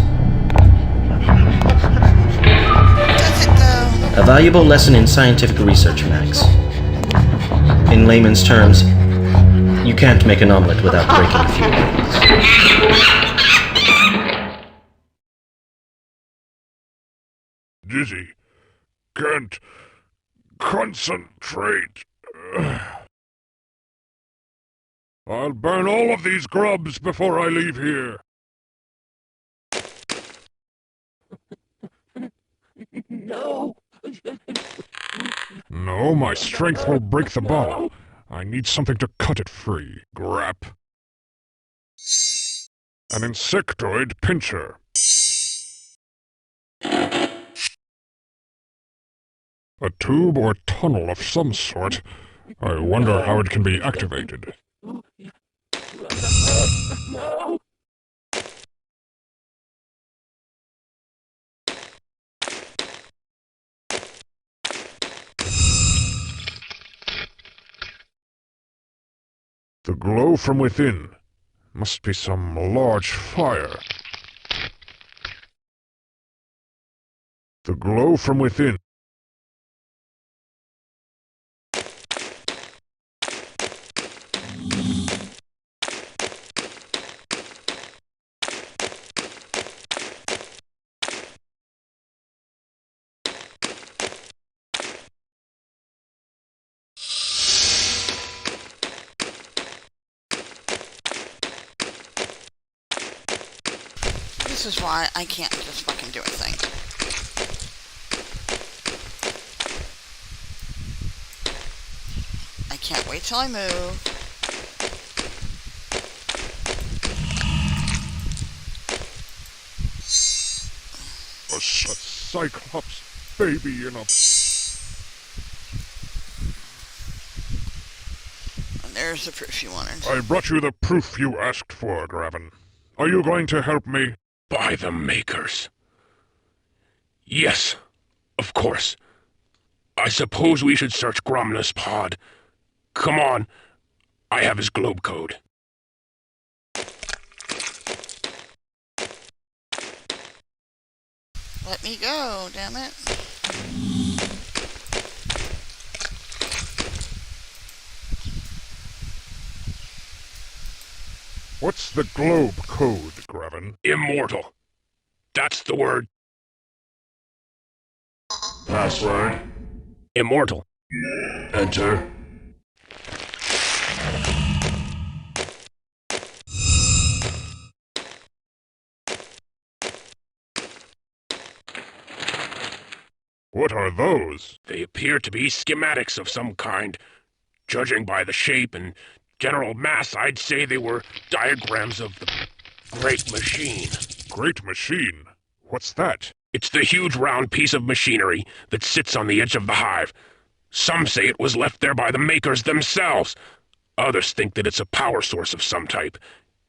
Does it though? A valuable lesson in scientific research, Max. In layman's terms, you can't make an omelet without breaking a few eggs. Dizzy. Can't concentrate. I'll burn all of these grubs before I leave here. No. No, my strength will break the bottle. I need something to cut it free. Grap. An insectoid pincher. A tube or tunnel of some sort. I wonder how it can be activated. No. The glow from within. Must be some large fire. The glow from within. This is why I can't just fucking do anything. I can't wait till I move. A cyclops baby in a... And there's the proof you wanted. I brought you the proof you asked for, Graven. Are you going to help me? By the makers. Yes, of course. I suppose we should search Gromna's pod. Come on. I have his globe code. Let me go, damn it. What's the globe code, Graven? Immortal. That's the word. Password. Immortal. Enter. What are those? They appear to be schematics of some kind. Judging by the shape and general mass, I'd say they were diagrams of the Great Machine. Great Machine? What's that? It's the huge round piece of machinery that sits on the edge of the hive. Some say it was left there by the makers themselves. Others think that it's a power source of some type.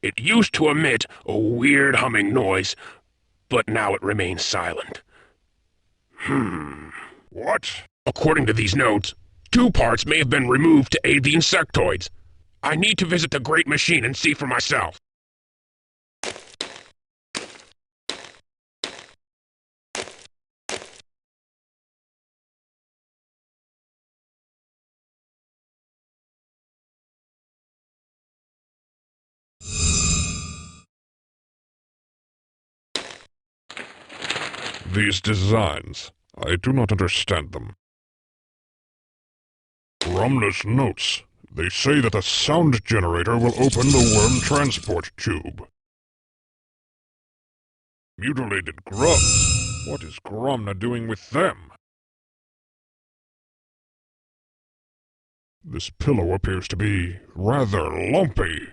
It used to emit a weird humming noise, but now it remains silent. What? According to these notes, 2 parts may have been removed to aid the insectoids. I need to visit the Great Machine and see for myself. These designs, I do not understand them. Gromna's notes. They say that a sound generator will open the worm transport tube. Mutilated grubs. What is Gromna doing with them? This pillow appears to be rather lumpy.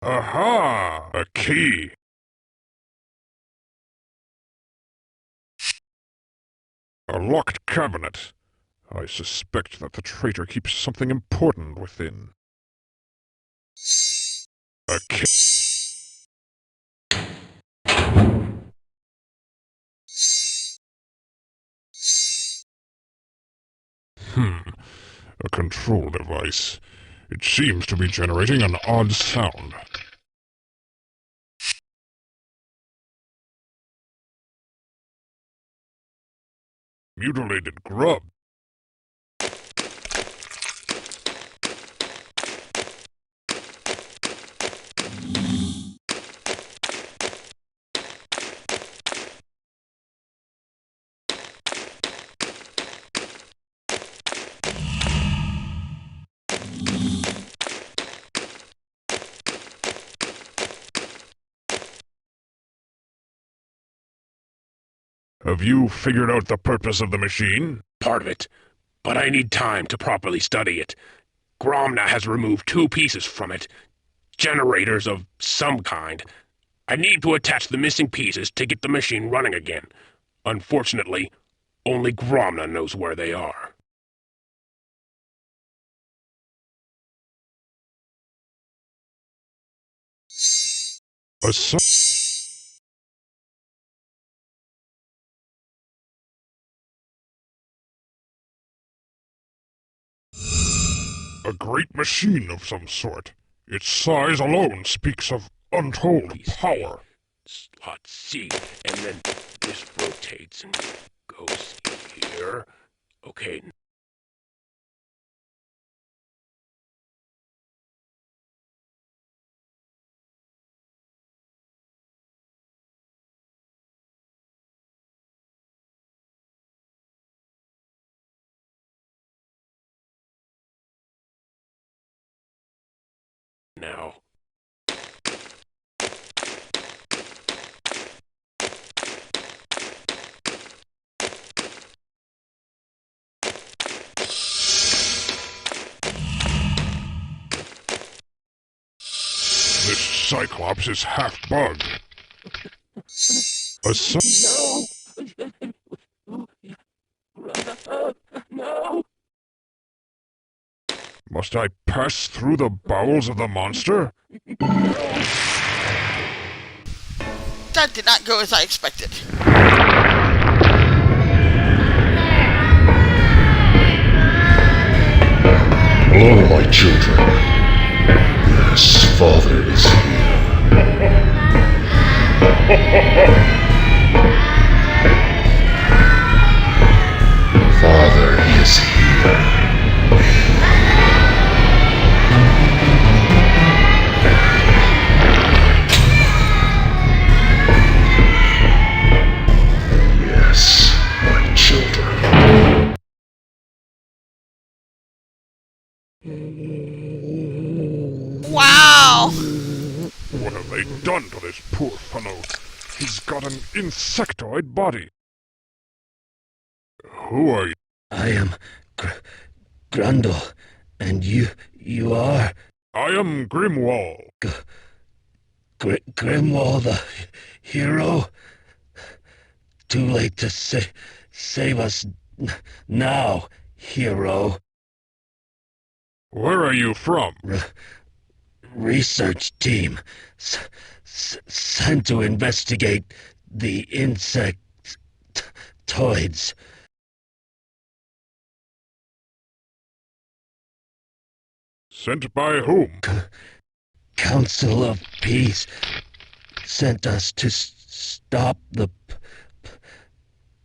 Aha! A key! A locked cabinet. I suspect that the traitor keeps something important within. A key. A control device. It seems to be generating an odd sound. Mutilated grub. Have you figured out the purpose of the machine? Part of it, but I need time to properly study it. Gromna has removed 2 pieces from it, generators of some kind. I need to attach the missing pieces to get the machine running again. Unfortunately, only Gromna knows where they are. A great machine of some sort. Its size alone speaks of untold power. Slot C, and then this rotates and goes here. Okay. Now. This Cyclops is half bug. No! Must I pass through the bowels of the monster? That did not go as I expected. Hello, my children. Yes, Father is here. Father is here. Yes, my children. Wow! What have they done to this poor fellow? He's got an insectoid body. Who are you? I am Grundle, and you are... I am Grimwall. Grimwall the hero? Too late to save us now, hero. Where are you from? Research team sent to investigate the insectoids. Sent by whom? Council of Peace sent us to stop the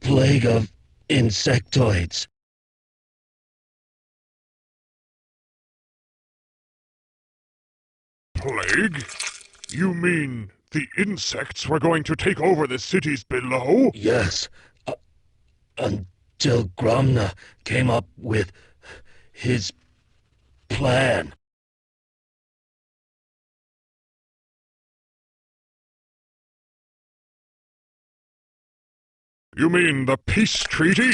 plague of insectoids. Plague? You mean the insects were going to take over the cities below? Yes, until Gromna came up with his plan. You mean the peace treaty?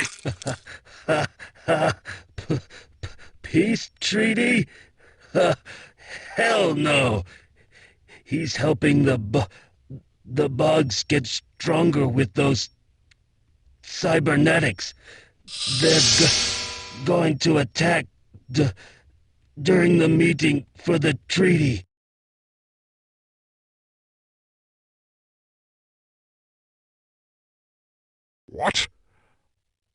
Peace treaty? Hell no! He's helping the bugs get stronger with those cybernetics. They're going to attack during the meeting for the treaty. What?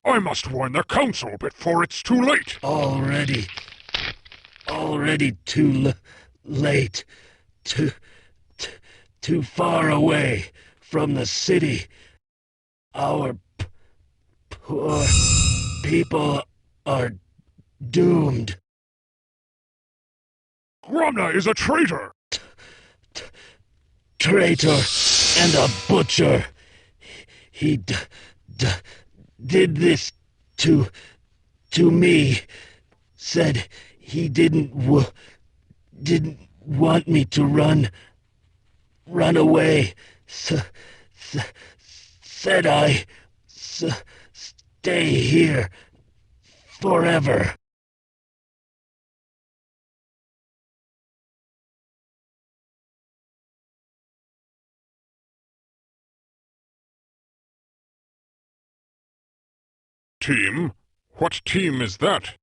I must warn the council before it's too late. Already too late. Too far away from the city. Our poor people are doomed. Gromna is a traitor! Traitor and a butcher. He did this to me. Said he didn't want me to run away. Said I stay here forever. Team? What team is that?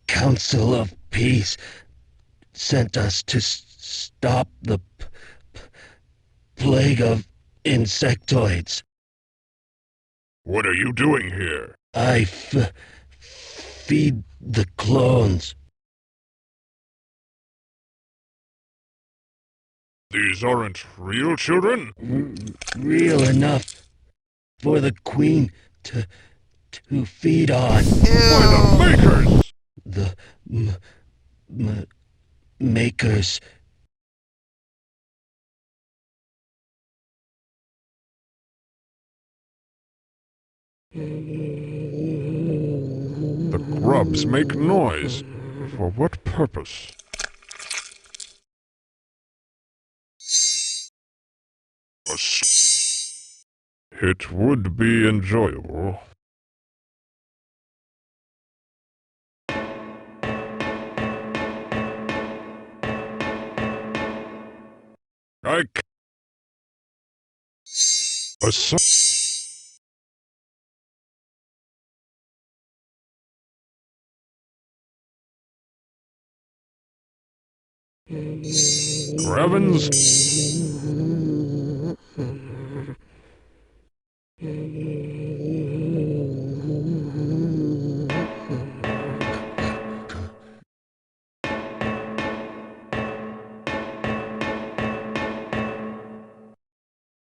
Council of Peace sent us to stop the plague of insectoids. What are you doing here? I feed the clones. These aren't real children? Real enough for the Queen to feed on. By the makers! The makers. The grubs make noise. For what purpose? It would be enjoyable. Gravens?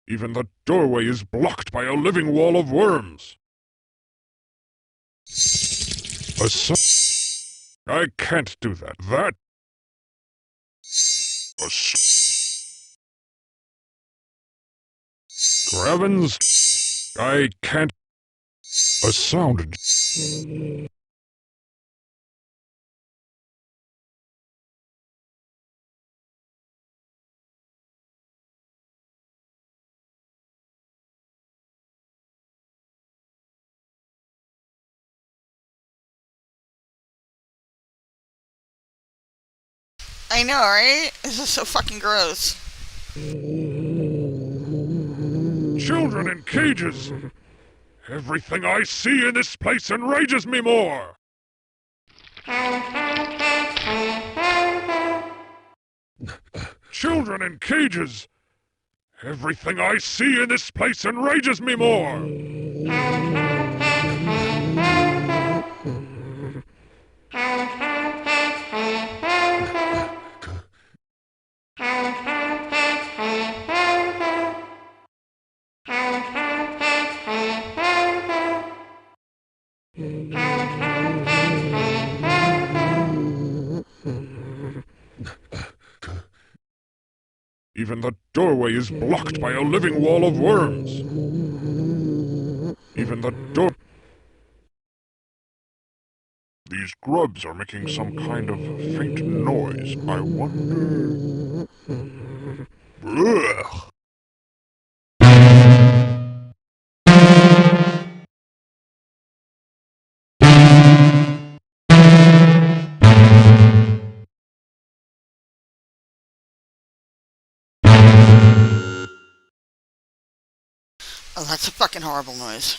Even the doorway is blocked by a living wall of worms. I can't do that. Gravens? I can't. A sound. I know, right? This is so fucking gross. Children in cages! Everything I see in this place enrages me more! Children in cages! Everything I see in this place enrages me more! Even the doorway is blocked by a living wall of worms. Even the door... These grubs are making some kind of faint noise. I wonder... Ugh. Oh, that's a fucking horrible noise.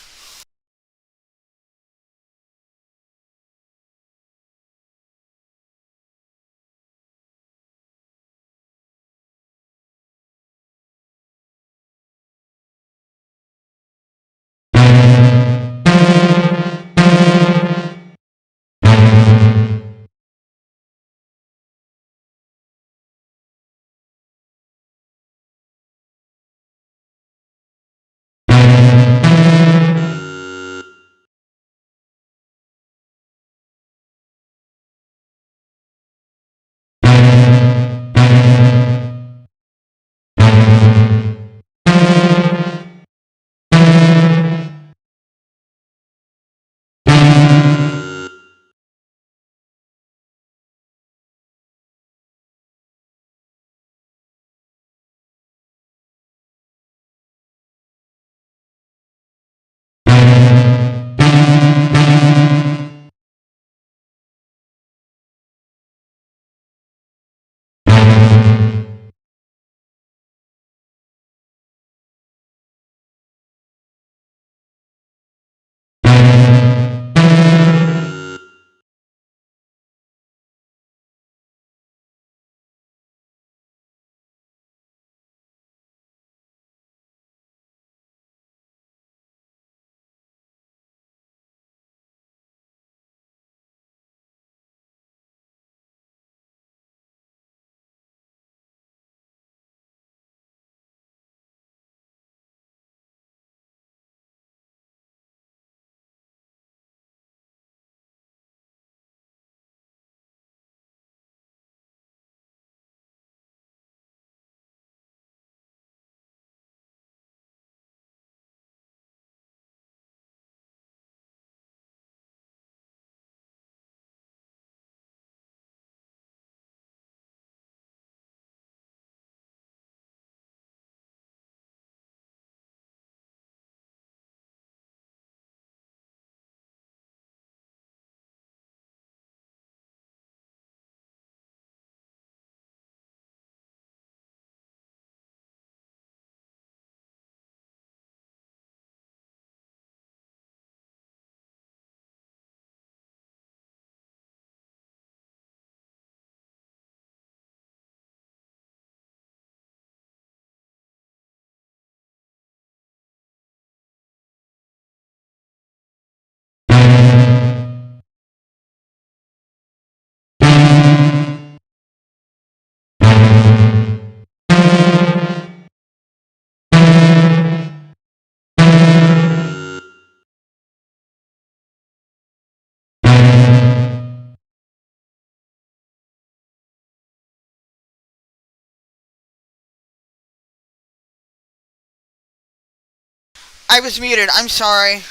I was muted. I'm sorry.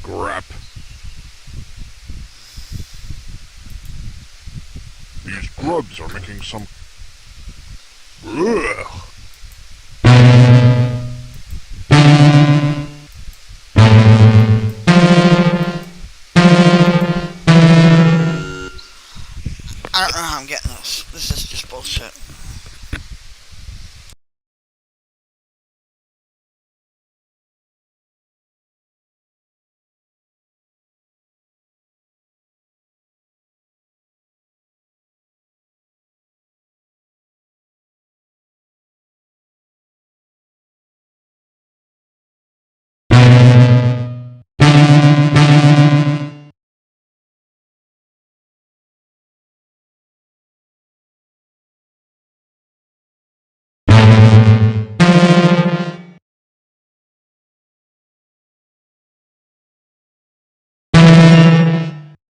Grap. These grubs are making some... Ugh. I don't know how I'm getting this. This is just bullshit.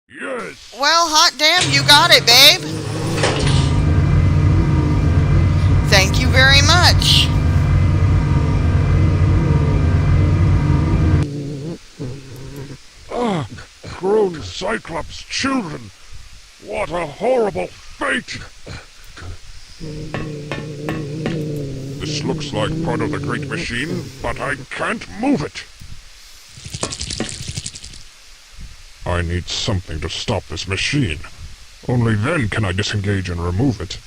Yes! Well, hot damn, you got it, babe. Thank you very much. Ah, grown Cyclops children! What a horrible fate! This looks like part of the Great Machine, but I can't move it! I need something to stop this machine. Only then can I disengage and remove it.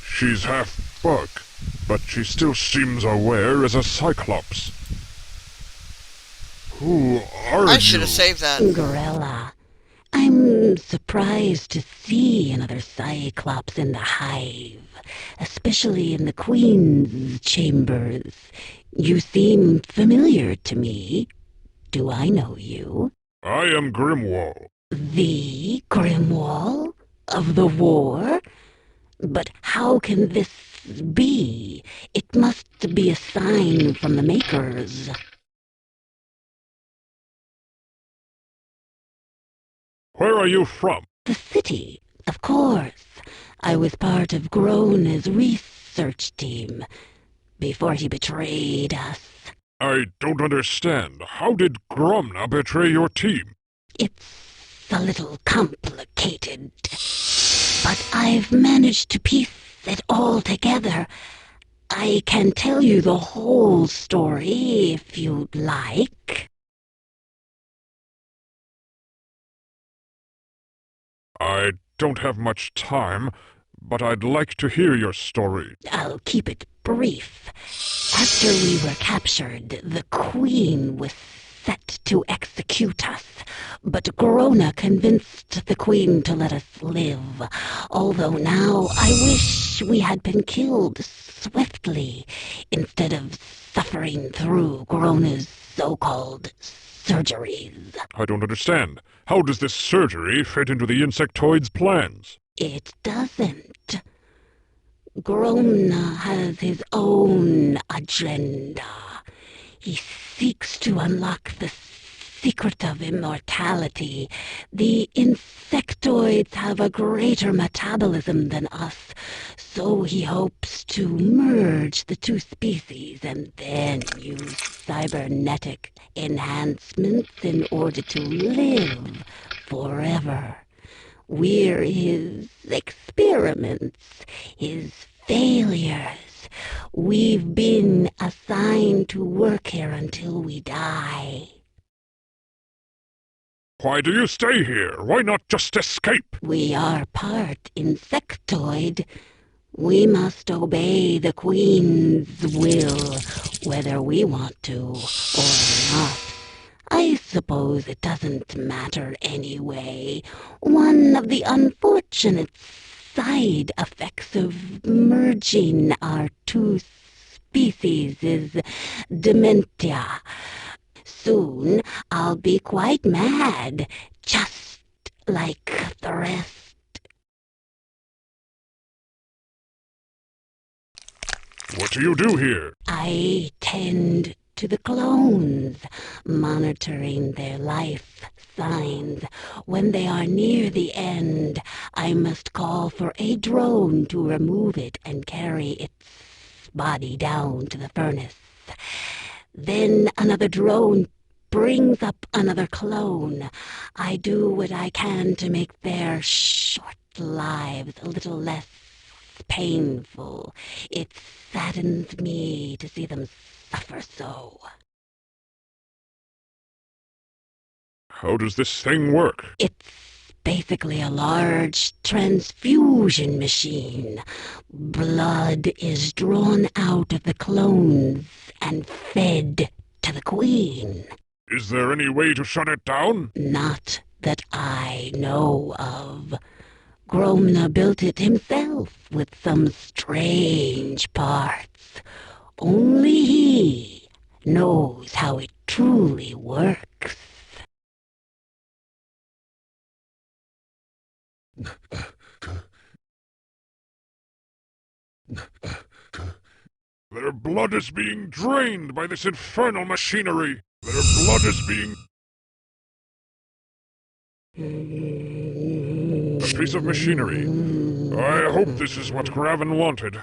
She's half bug, but she still seems aware as a Cyclops. Who are I you? should have saved that. Gorilla, I'm surprised to see another Cyclops in the hive, especially in the Queen's chambers. You seem familiar to me. Do I know you? I am Grimwall. The Grimwall of the war? But how can this be? It must be a sign from the Makers. Where are you from? The city, of course. I was part of Grona's research team before he betrayed us. I don't understand. How did Gromna betray your team? It's a little complicated, but I've managed to piece it all together. I can tell you the whole story if you'd like. I don't have much time, but I'd like to hear your story. I'll keep it brief. After we were captured, the Queen was set to execute us, but Grona convinced the Queen to let us live. Although now I wish we had been killed swiftly, instead of suffering through Grona's so-called surgeries. I don't understand. How does this surgery fit into the insectoid's plans? It doesn't. Gromna has his own agenda. He seeks to unlock the secret of immortality. The insectoids have a greater metabolism than us, so he hopes to merge the two species and then use cybernetic enhancements in order to live forever. We're his experiments, his failures. We've been assigned to work here until we die. Why do you stay here? Why not just escape? We are part insectoid. We must obey the Queen's will, whether we want to or not. I suppose it doesn't matter anyway. One of the unfortunate side effects of merging our two species is dementia. Soon I'll be quite mad, just like the rest. What do you do here? I tend to the clones, monitoring their life signs. When they are near the end, I must call for a drone to remove it and carry its body down to the furnace. Then another drone brings up another clone. I do what I can to make their short lives a little less painful. It saddens me to see them suffer so. How does this thing work? It's basically a large transfusion machine. Blood is drawn out of the clones and fed to the Queen. Is there any way to shut it down? Not that I know of. Gromna built it himself with some strange parts. Only he knows how it truly works. Their blood is being drained by this infernal machinery. Their blood is being... A piece of machinery. I hope this is what Graven wanted.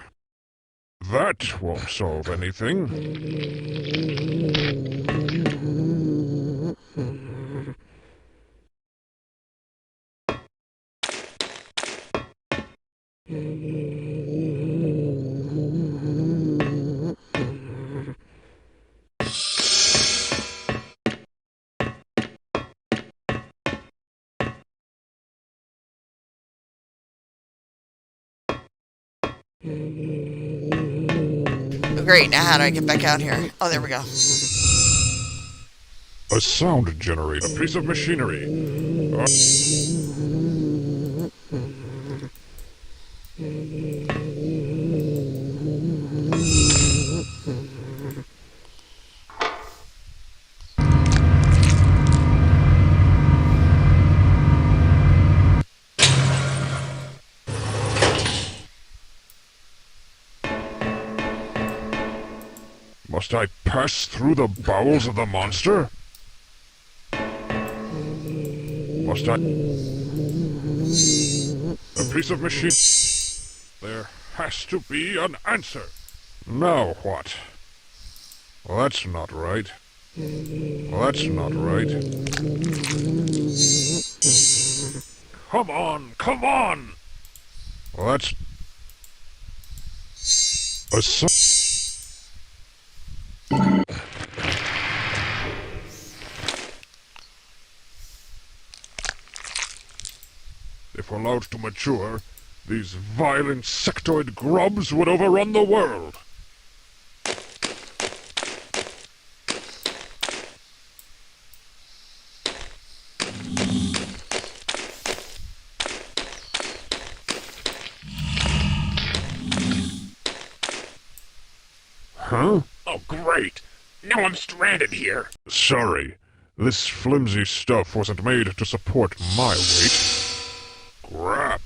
That won't solve anything. Great, now how do I get back out here? Oh, there we go. A sound generator. A piece of machinery. Must I pass through the bowels of the monster? Must I... A piece of machine... There has to be an answer. Now what? Well, that's not right. Well, that's not right. Come on, come on! Well, that's... If allowed to mature, these vile insectoid grubs would overrun the world. Huh? Oh, great! Now I'm stranded here. Sorry, this flimsy stuff wasn't made to support my weight. Crap.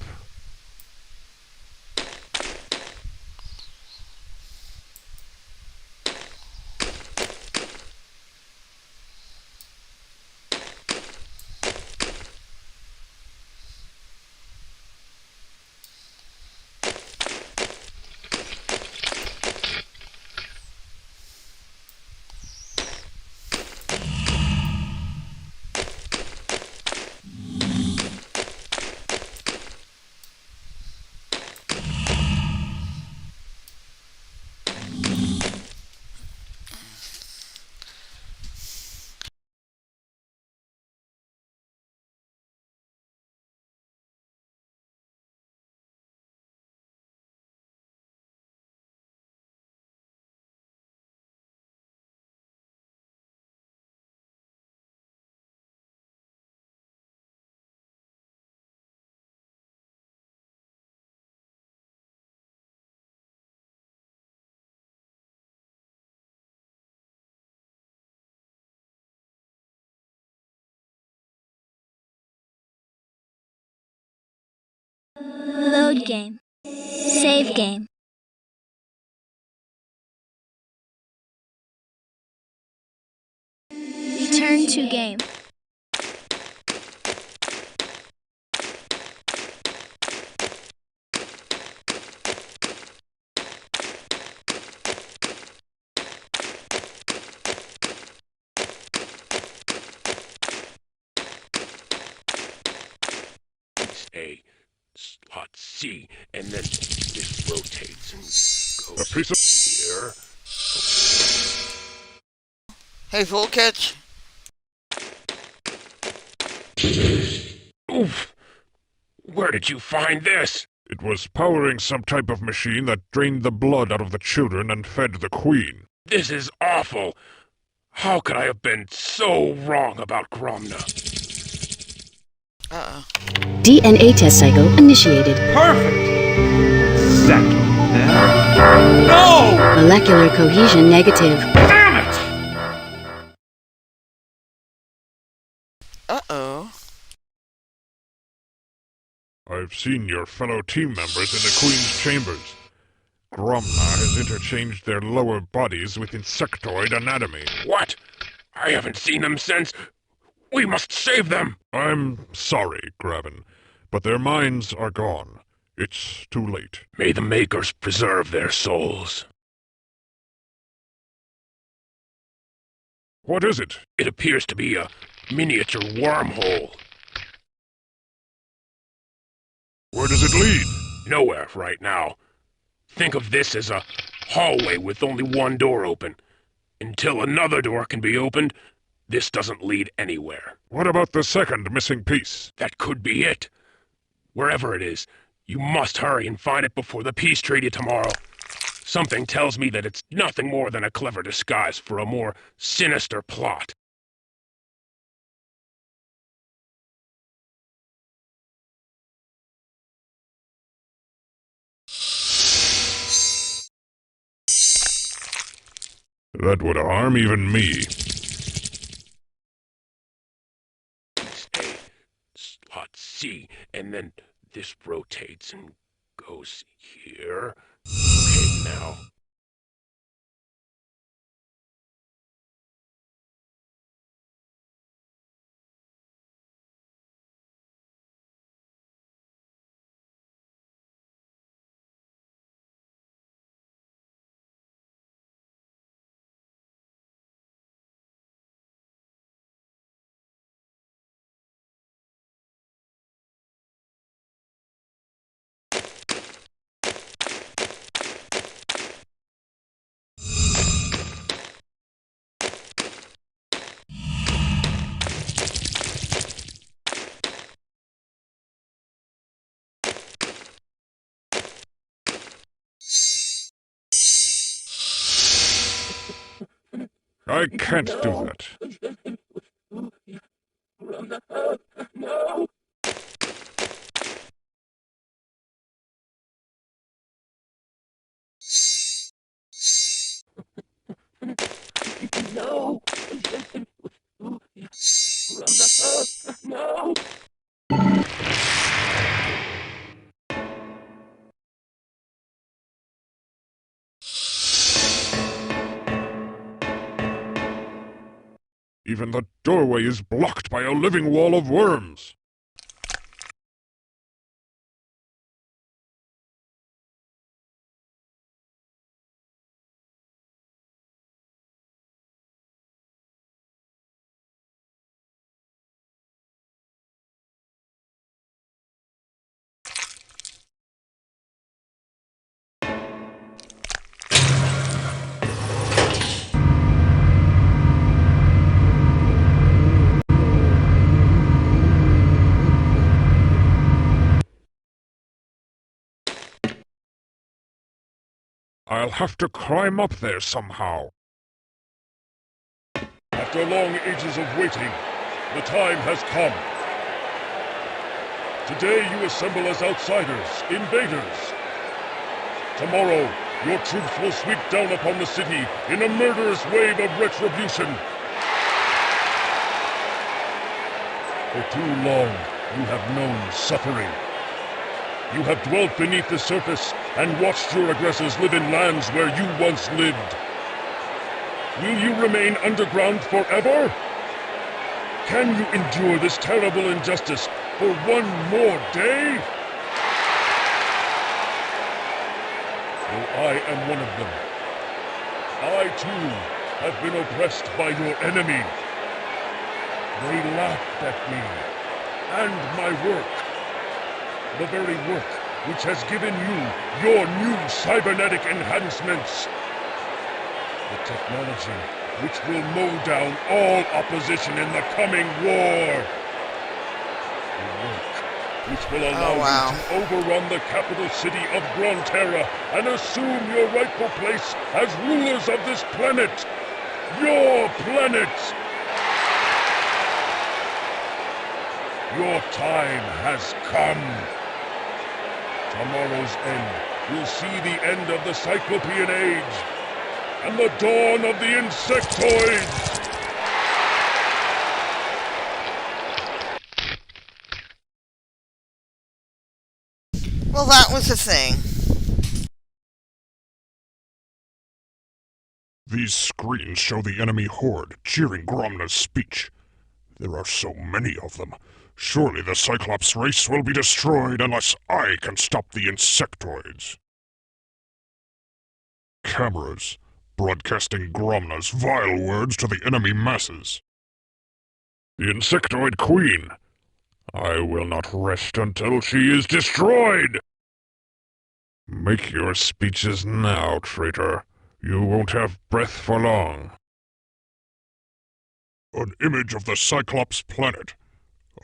Load game. Save game. Return to game. A slot C, and then this rotates and goes A piece of here. Hey, Volkich. Oof! Where did you find this? It was powering some type of machine that drained the blood out of the children and fed the queen. This is awful. How could I have been so wrong about Gromna? Uh-oh. DNA test cycle initiated. Perfect! Exactly. No! Molecular cohesion negative. Damn it! Uh-oh. I've seen your fellow team members in the Queen's chambers. Gromna has interchanged their lower bodies with insectoid anatomy. What? I haven't seen them since. We must save them! I'm sorry, Graven, but their minds are gone. It's too late. May the Makers preserve their souls. What is it? It appears to be a miniature wormhole. Where does it lead? Nowhere right now. Think of this as a hallway with only one door open. Until another door can be opened, this doesn't lead anywhere. What about the second missing piece? That could be it. Wherever it is, you must hurry and find it before the peace treaty tomorrow. Something tells me that it's nothing more than a clever disguise for a more sinister plot. That would harm even me. A slot C, and then this rotates and goes here. Okay, now. I can't do that. No! No! Even the doorway is blocked by a living wall of worms. I'll have to climb up there somehow. After long ages of waiting, the time has come. Today you assemble as outsiders, invaders. Tomorrow, your troops will sweep down upon the city in a murderous wave of retribution. For too long, you have known suffering. You have dwelt beneath the surface and watched your aggressors live in lands where you once lived. Will you remain underground forever? Can you endure this terrible injustice for one more day? Well, I am one of them. I, too, have been oppressed by your enemy. They laughed at me, and my work. The very work which has given you your new cybernetic enhancements. The technology which will mow down all opposition in the coming war. The work which will allow you to overrun the capital city of Grantera and assume your rightful place as rulers of this planet. Your planet! Your time has come. Tomorrow's end will see the end of the Cyclopean Age and the dawn of the Insectoids! Well, that was the thing. These screens show the enemy horde cheering Gromna's speech. There are so many of them. Surely the Cyclops race will be destroyed unless I can stop the Insectoids. Cameras, broadcasting Gromna's vile words to the enemy masses. The Insectoid Queen. I will not rest until she is destroyed! Make your speeches now, traitor. You won't have breath for long. An image of the Cyclops planet.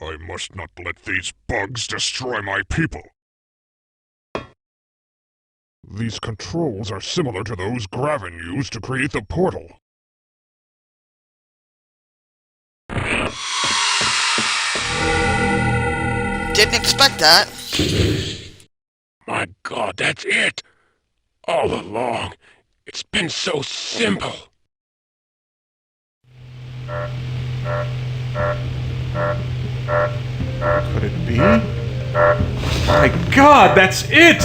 I must not let these bugs destroy my people. These controls are similar to those Gravin used to create the portal. Didn't expect that. My God, that's it! All along, it's been so simple. Could it be? My God, that's it!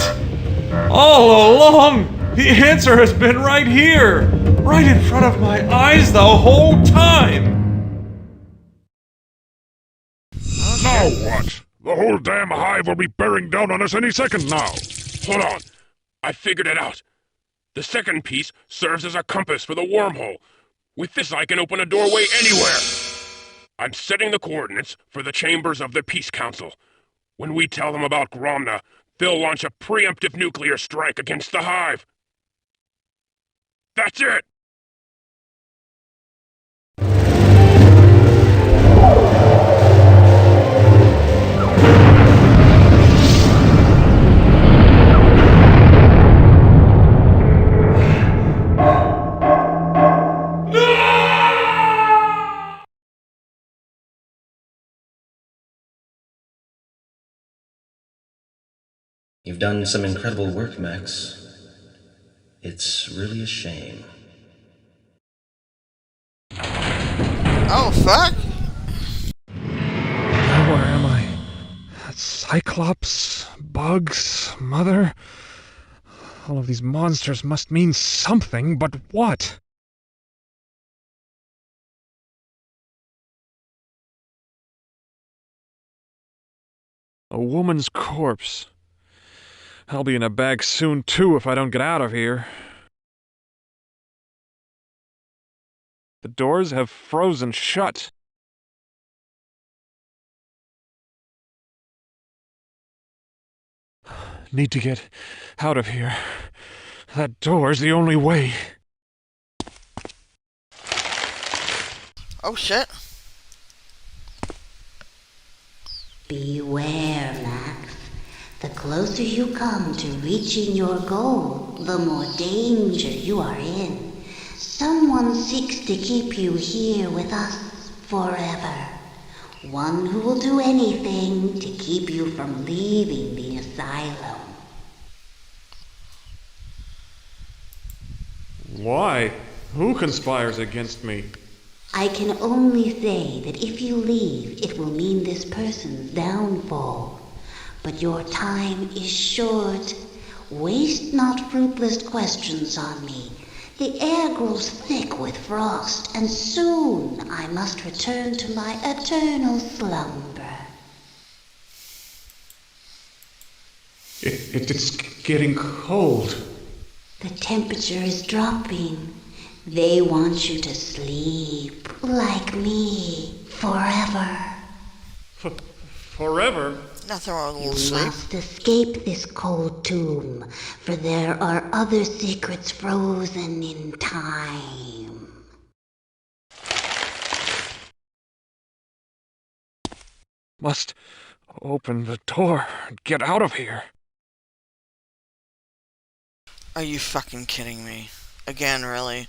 All along, the answer has been right here! Right in front of my eyes the whole time! Now what? The whole damn hive will be bearing down on us any second now. Hold on. I figured it out. The second piece serves as a compass for the wormhole. With this, I can open a doorway anywhere. I'm setting the coordinates for the chambers of the Peace Council. When we tell them about Gromna, they'll launch a preemptive nuclear strike against the hive. That's it! You've done some incredible work, Max. It's really a shame. Oh, fuck? Now where am I? Cyclops? Bugs? Mother? All of these monsters must mean something, but what? A woman's corpse. I'll be in a bag soon, too, if I don't get out of here. The doors have frozen shut. Need to get out of here. That door's the only way. Oh, shit. Beware, Max. The closer you come to reaching your goal, the more danger you are in. Someone seeks to keep you here with us forever. One who will do anything to keep you from leaving the asylum. Why? Who conspires against me? I can only say that if you leave, it will mean this person's downfall. but your time is short. Waste not fruitless questions on me. The air grows thick with frost, and soon I must return to my eternal slumber. It's getting cold. The temperature is dropping. They want you to sleep, like me, forever. Forever? Nothing wrong with a You little sleep. must escape this cold tomb, for there are other secrets frozen in time. Must open the door and get out of here. Are you fucking kidding me? Again, really?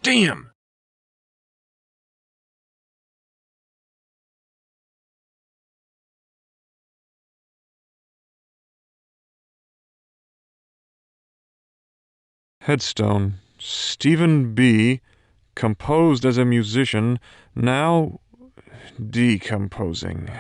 Damn! Headstone. Stephen B., composed as a musician, now decomposing.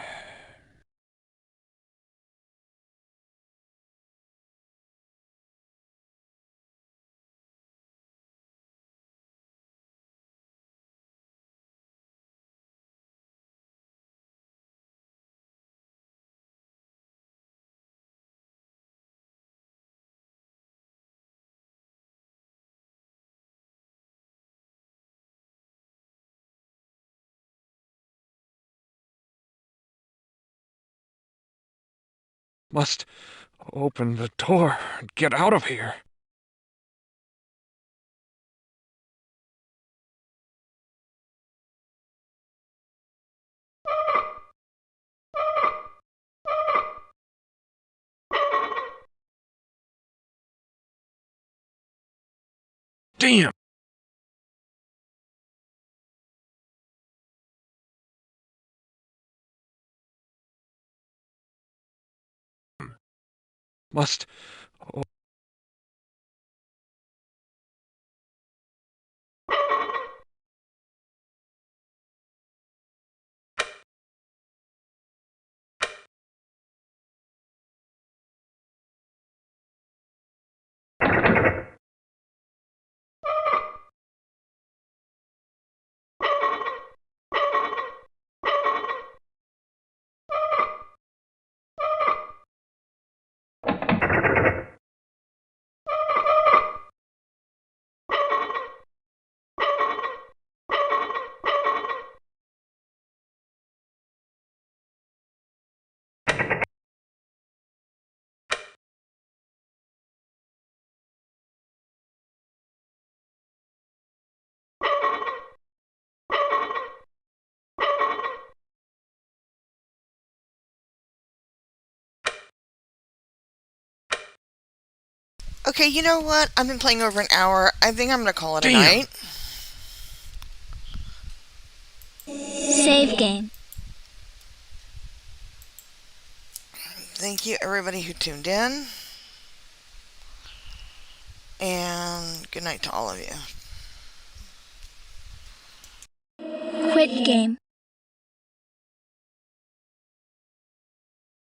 Must open the door and get out of here. Damn! Must Okay, you know what? I've been playing over an hour. I think I'm gonna call it a Damn. night. Save game. Thank you, everybody who tuned in. And good night to all of you. Quit game.